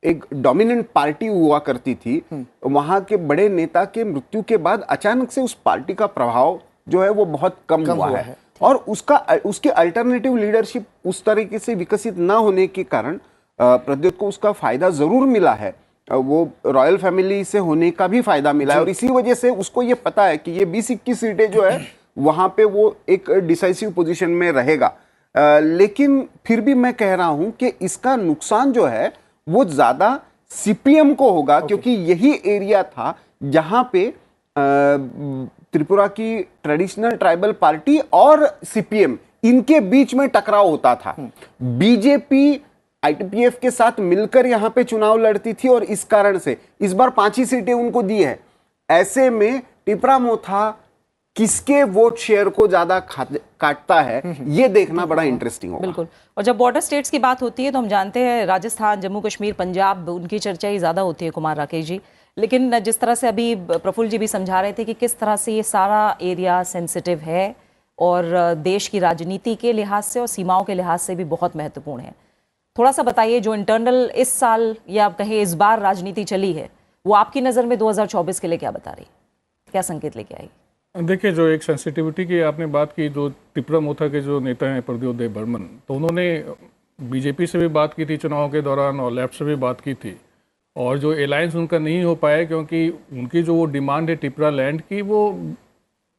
एक डोमिनेंट पार्टी हुआ करती थी, वहां के बड़े नेता के मृत्यु के बाद अचानक से उस पार्टी का प्रभाव जो है वो बहुत कम हुआ है। और उसकी अल्टरनेटिव लीडरशिप उस तरीके से विकसित ना होने के कारण प्रद्योत को उसका फायदा जरूर मिला है, वो रॉयल फैमिली से होने का भी फायदा मिला है, और इसी वजह से उसको ये पता है कि ये 20-21 सीटें जो है वहां पे वो एक डिसाइसिव पोजीशन में रहेगा। लेकिन फिर भी मैं कह रहा हूं कि इसका नुकसान जो है वो ज्यादा सीपीएम को होगा, क्योंकि यही एरिया था जहां पे त्रिपुरा की ट्रेडिशनल ट्राइबल पार्टी और सीपीएम इनके बीच में टकराव होता था। बीजेपी आईटीपीएफ के साथ मिलकर यहां पे चुनाव लड़ती थी, और इस कारण से इस बार 5 ही सीटें उनको दी है। ऐसे में टिपरा मोथा किसके वोट शेयर को ज्यादा काटता है, ये देखना बड़ा इंटरेस्टिंग होगा। बिल्कुल। और जब बॉर्डर स्टेट्स की बात होती है तो हम जानते हैं राजस्थान, जम्मू कश्मीर, पंजाब, उनकी चर्चा ही ज्यादा होती है कुमार राकेश जी। लेकिन जिस तरह से अभी प्रफुल्ल जी भी समझा रहे थे कि किस तरह से ये सारा एरिया सेंसिटिव है और देश की राजनीति के लिहाज से और सीमाओं के लिहाज से भी बहुत महत्वपूर्ण है। थोड़ा सा बताइए, जो इंटरनल इस साल या आप कहें इस बार राजनीति चली है, वो आपकी नज़र में 2024 के लिए क्या बता रही, क्या संकेत लेके आई? देखिए, जो एक सेंसिटिविटी की आपने बात की, जो त्रिपुरा मोथा के जो नेता हैं प्रद्योत देव बर्मन, तो उन्होंने बीजेपी से भी बात की थी चुनाव के दौरान और लेफ्ट से भी बात की थी, और जो अलायंस उनका नहीं हो पाया क्योंकि उनकी जो वो डिमांड है टिपरा लैंड की, वो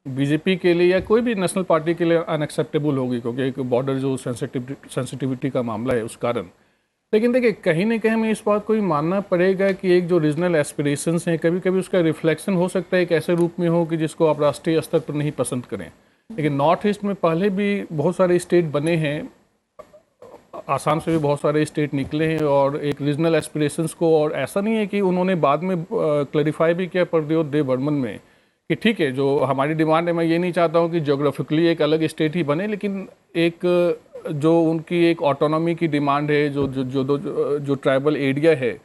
बीजेपी के लिए या कोई भी नेशनल पार्टी के लिए अनएक्सेप्टेबल होगी, क्योंकि एक बॉर्डर जो सेंसिटिविटी का मामला है उस कारण। लेकिन देखिए, कहीं ना कहीं हमें इस बात को भी मानना पड़ेगा कि एक जो रीजनल एस्पिरेशंस हैं, कभी कभी उसका रिफ्लेक्शन हो सकता है एक ऐसे रूप में हो कि जिसको आप राष्ट्रीय स्तर पर नहीं पसंद करें। लेकिन नॉर्थ ईस्ट में पहले भी बहुत सारे स्टेट बने हैं, आसाम से भी बहुत सारे स्टेट निकले हैं, और एक रीजनल एस्पिरेशंस को, और ऐसा नहीं है कि उन्होंने बाद में क्लैरिफाई भी किया प्रद्योत देव बर्मन में कि ठीक है, जो हमारी डिमांड है, मैं ये नहीं चाहता हूँ कि ज्योग्राफिकली एक अलग स्टेट ही बने, लेकिन एक जो उनकी एक ऑटोनॉमी की डिमांड है, जो ट्राइबल एरिया है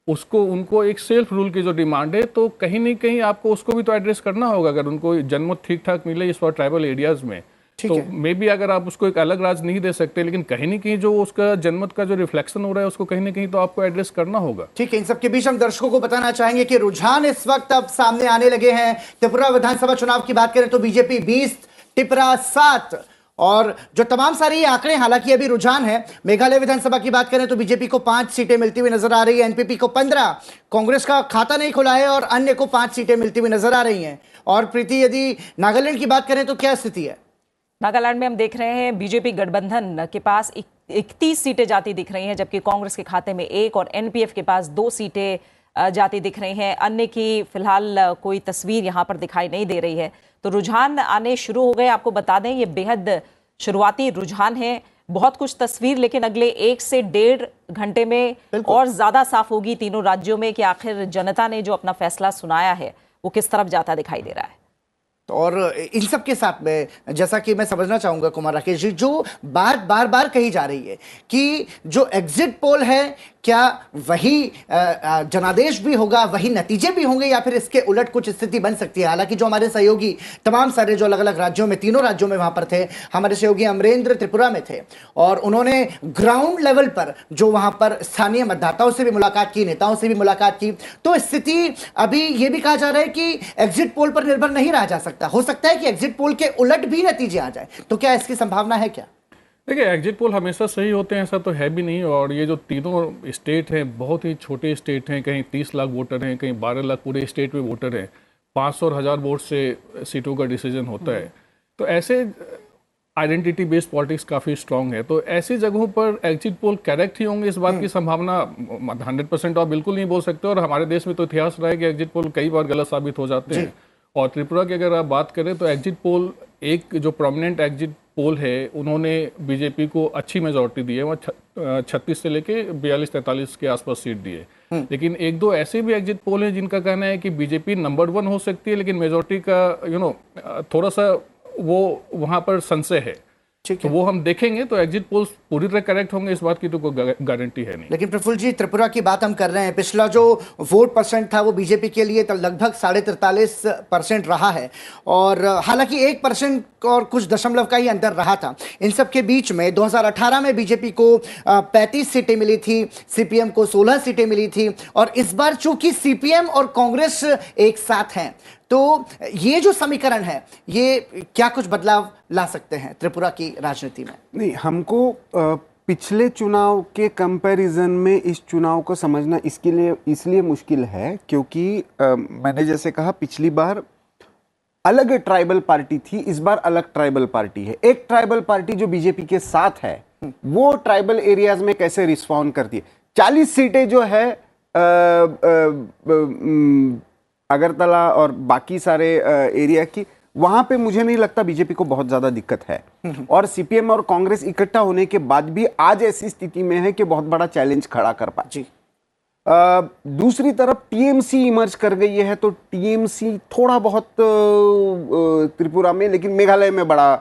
उसको, उनको एक सेल्फ रूल की जो डिमांड है, तो कहीं ना कहीं आपको उसको भी तो एड्रेस करना होगा। अगर उनको जनमत ठीक ठाक मिले इस बार ट्राइबल एरियाज में, तो मे बी अगर आप उसको एक अलग राज्य नहीं दे सकते, लेकिन कहीं ना कहीं जो उसका जनमत का जो रिफ्लेक्शन हो रहा है उसको कहीं ना कहीं तो आपको एड्रेस करना होगा। ठीक है। इन सबके बीच हम दर्शकों को बताना चाहेंगे कि रुझान इस वक्त अब सामने आने लगे हैं। त्रिपुरा विधानसभा चुनाव की बात करें तो बीजेपी 20, टिपरा 7, और जो तमाम सारे आंकड़े हालांकि अभी रुझान है। मेघालय विधानसभा की बात करें तो बीजेपी को 5 सीटें मिलती हुई नजर आ रही है, एनपीपी को 15, कांग्रेस का खाता नहीं खुला है, और अन्य को 5 सीटें मिलती हुई नजर आ रही हैं। और प्रीति, यदि नागालैंड की बात करें तो क्या स्थिति है? नागालैंड में हम देख रहे हैं बीजेपी गठबंधन के पास 31 सीटें जाती दिख रही हैं, जबकि कांग्रेस के खाते में 1 और एनपीएफ के पास 2 सीटें जाती दिख रही हैं। अन्य की फिलहाल कोई तस्वीर यहां पर दिखाई नहीं दे रही है। तो रुझान आने शुरू हो गए। आपको बता दें, ये बेहद शुरुआती रुझान है, बहुत कुछ तस्वीर लेकिन अगले 1 से 1.5 घंटे में और ज्यादा साफ होगी तीनों राज्यों में कि आखिर जनता ने जो अपना फैसला सुनाया है वो किस तरफ जाता दिखाई दे रहा है। और इन सब के साथ में जैसा कि मैं समझना चाहूंगा कुमार राकेश जी, जो बात बार बार कही जा रही है कि जो एग्जिट पोल है, क्या वही जनादेश भी होगा, वही नतीजे भी होंगे, या फिर इसके उलट कुछ स्थिति बन सकती है? हालांकि जो हमारे सहयोगी तमाम सारे जो अलग अलग राज्यों में, तीनों राज्यों में वहां पर थे, हमारे सहयोगी अमरेंद्र त्रिपुरा में थे, और उन्होंने ग्राउंड लेवल पर जो वहां पर स्थानीय मतदाताओं से भी मुलाकात की, नेताओं से भी मुलाकात की, तो स्थिति अभी यह भी कहा जा रहा है कि एग्जिट पोल पर निर्भर नहीं रहा जा सकता। हो सकता है कि एग्जिट पोल के उलट भी नतीजे आ जाए, तो क्या इसकी संभावना है? क्या देखिए, एग्जिट पोल हमेशा सही होते हैं ऐसा तो है भी नहीं, और ये जो तीनों स्टेट हैं बहुत ही छोटे स्टेट हैं, कहीं 30 लाख वोटर हैं, कहीं 12 लाख पूरे स्टेट में वोटर हैं, 500 और 1000 वोट से सीटों का डिसीजन होता है। तो ऐसे आइडेंटिटी बेस्ड पॉलिटिक्स काफ़ी स्ट्रांग है, तो ऐसी जगहों पर एग्जिट पोल करेक्ट ही होंगे, इस बात की संभावना 100% आप बिल्कुल नहीं बोल सकते। और हमारे देश में तो इतिहास रहा है कि एग्जिट पोल कई बार गलत साबित हो जाते हैं, और त्रिपुरा की अगर आप बात करें तो एग्जिट पोल, एक जो प्रोमिनेंट एग्जिट पोल है, उन्होंने बीजेपी को अच्छी मेजॉरिटी दी है, वहाँ 36 से लेके 42-43 के आसपास सीट दी है। लेकिन एक दो ऐसे भी एग्जिट पोल हैं जिनका कहना है कि बीजेपी नंबर 1 हो सकती है, लेकिन मेजॉरिटी का थोड़ा सा वो वहाँ पर संशय है। तो वो हम देखेंगे, तो एग्जिट पोल्स पूरी तरह करेक्ट होंगे, इस बात की तो कोई गारंटी है नहीं। लेकिन प्रफुल्ल जी, त्रिपुरा की बात हम कर रहे हैं, पिछला जो वोट परसेंट था वो बीजेपी के लिए लगभग 43.5% रहा है, और हालांकि 1% और कुछ दशमलव का ही अंतर रहा था। इन सब के बीच में 2018 में बीजेपी को 35 सीटें मिली थी, सीपीएम को 16 सीटें मिली थी, और इस बार चूंकि सीपीएम और कांग्रेस एक साथ हैं, तो ये जो समीकरण है ये क्या कुछ बदलाव ला सकते हैं त्रिपुरा की राजनीति में? नहीं, हमको पिछले चुनाव के कंपैरिजन में इस चुनाव को समझना इसलिए मुश्किल है क्योंकि मैंने जैसे कहा, पिछली बार अलग ट्राइबल पार्टी थी, इस बार अलग ट्राइबल पार्टी है। एक ट्राइबल पार्टी जो बीजेपी के साथ है वो ट्राइबल एरियाज में कैसे रिस्पॉन्ड करती है। 40 सीटें जो है अगरतला और बाकी सारे एरिया की, वहां पे मुझे नहीं लगता बीजेपी को बहुत ज्यादा दिक्कत है। और सीपीएम और कांग्रेस इकट्ठा होने के बाद भी आज ऐसी स्थिति में है कि बहुत बड़ा चैलेंज खड़ा कर पाए। दूसरी तरफ टीएमसी इमर्ज कर गई है, तो टीएमसी थोड़ा बहुत त्रिपुरा में, लेकिन मेघालय में बड़ा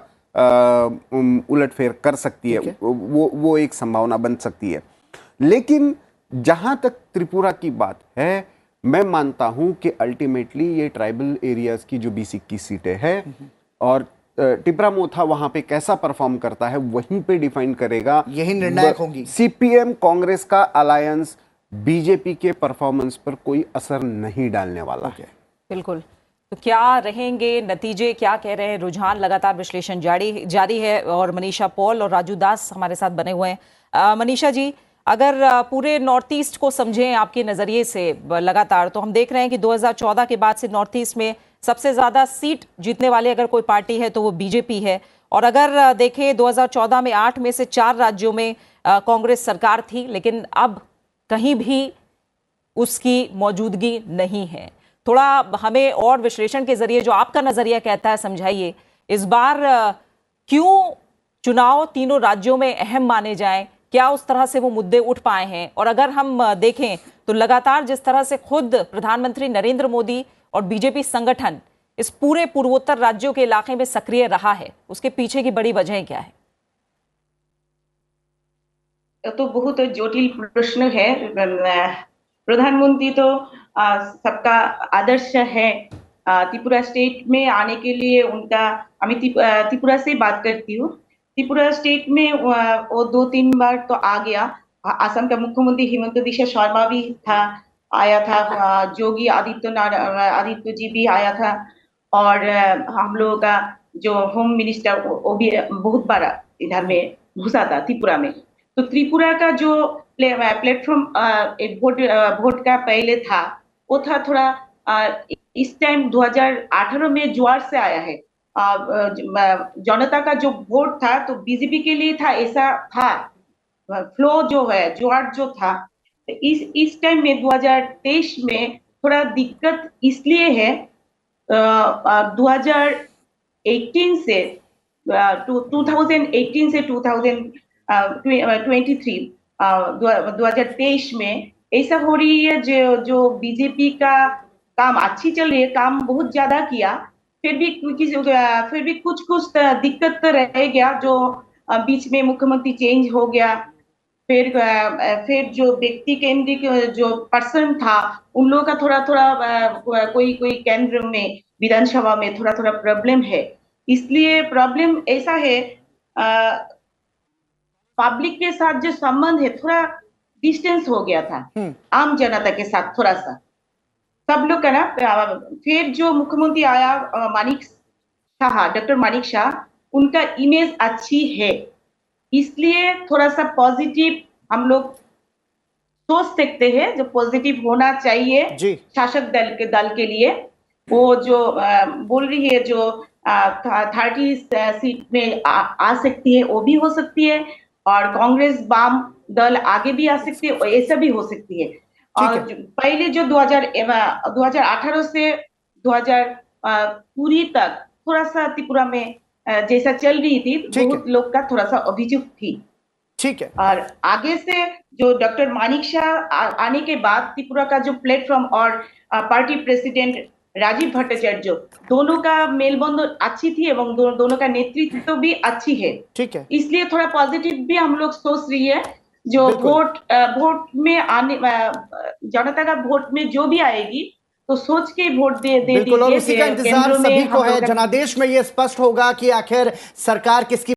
उलटफेर कर सकती है, वो एक संभावना बन सकती है। लेकिन जहां तक त्रिपुरा की बात है, मैं मानता हूं कि अल्टीमेटली ये ट्राइबल एरियाज की जो 20-21 सीटें हैं और टिपरा मोथा वहां पे कैसा परफॉर्म करता है वहीं पे डिफाइन करेगा, यही निर्णायक होंगी। सीपीएम कांग्रेस का अलायंस बीजेपी के परफॉर्मेंस पर कोई असर नहीं डालने वाला है। बिल्कुल। तो क्या रहेंगे नतीजे, क्या कह रहे हैं रुझान? लगातार विश्लेषण जारी है और मनीषा पॉल और राजू दास हमारे साथ बने हुए हैं। मनीषा जी, अगर पूरे नॉर्थ ईस्ट को समझें आपके नजरिए से लगातार, तो हम देख रहे हैं कि 2014 के बाद से नॉर्थ ईस्ट में सबसे ज्यादा सीट जीतने वाली अगर कोई पार्टी है तो वो बीजेपी है। और अगर देखें 2014 में 8 में से 4 राज्यों में कांग्रेस सरकार थी, लेकिन अब कहीं भी उसकी मौजूदगी नहीं है। थोड़ा हमें और विश्लेषण के जरिए जो आपका नजरिया कहता है समझाइए, इस बार क्यों चुनाव तीनों राज्यों में अहम माने जाएं? क्या उस तरह से वो मुद्दे उठ पाए हैं? और अगर हम देखें तो लगातार जिस तरह से खुद प्रधानमंत्री नरेंद्र मोदी और बीजेपी संगठन इस पूरे पूर्वोत्तर राज्यों के इलाके में सक्रिय रहा है, उसके पीछे की बड़ी वजह क्या है? तो बहुत जटिल प्रश्न है। प्रधानमंत्री तो सबका आदर्श है। त्रिपुरा स्टेट में आने के लिए उनका, मैं त्रिपुरा से बात करती हूँ। त्रिपुरा स्टेट में वो 2-3 बार तो आ गया। असम का मुख्यमंत्री हिमंत बिस्वा शर्मा भी आया था, योगी आदित्य जी भी आया था, और हम लोगों का जो होम मिनिस्टर वो भी बहुत बार इधर में घुसा था त्रिपुरा में। तो त्रिपुरा का जो प्लेटफॉर्म वोट का पहले था, वो था थोड़ा इस टाइम 2018 में जोर से आया है। जनता का जो वोट था तो बीजेपी के लिए था, ऐसा था फ्लो जो है, जोर जो था। इस टाइम में 2023 में थोड़ा दिक्कत इसलिए है, 2018 से 2023 में ऐसा हो रही है जो बीजेपी का काम अच्छी चल रही है, काम बहुत ज्यादा किया, फिर भी कुछ दिक्कत रह गया। जो बीच में मुख्यमंत्री चेंज हो गया, फिर जो व्यक्ति केंद्रित जो पर्सन था, उन लोगों का थोड़ा कोई केंद्र में विधानसभा में थोड़ा प्रॉब्लम है। इसलिए प्रॉब्लम ऐसा है, पब्लिक के साथ जो संबंध है थोड़ा डिस्टेंस हो गया था आम जनता के साथ, थोड़ा सा सब लोग का ना। फिर जो मुख्यमंत्री आया डॉक्टर मानिक शाह, उनका इमेज अच्छी है, इसलिए थोड़ा सा पॉजिटिव हम लोग सोच सकते हैं, जो पॉजिटिव होना चाहिए शासक दल के लिए। वो जो बोल रही है जो 30 सीट में आ सकती है, वो भी हो सकती है, और कांग्रेस वाम दल आगे भी आ सकती है, ऐसा भी हो सकती है। और पहले जो 2018 से पूरी तक थोड़ा सा त्रिपुरा में जैसा चल रही थी, बहुत लोग का थोड़ा सा अभियोग थी। ठीक है। और आगे से जो डॉक्टर मानिक शाह आने के बाद त्रिपुरा का जो प्लेटफॉर्म और पार्टी प्रेसिडेंट राजीव भट्टाचार्य, दोनों का मेलबंधन अच्छी थी एवं दोनों का नेतृत्व भी अच्छी है। ठीक है, इसलिए थोड़ा पॉजिटिव भी हम लोग सोच रही है। जो वोट में आने, जनता का वोट में जो भी आएगी तो सोच के वोट दे बिल्कुल, और उसी का इंतजार सभी को है। जनादेश में ये स्पष्ट होगा कि आखिर सरकार किसकी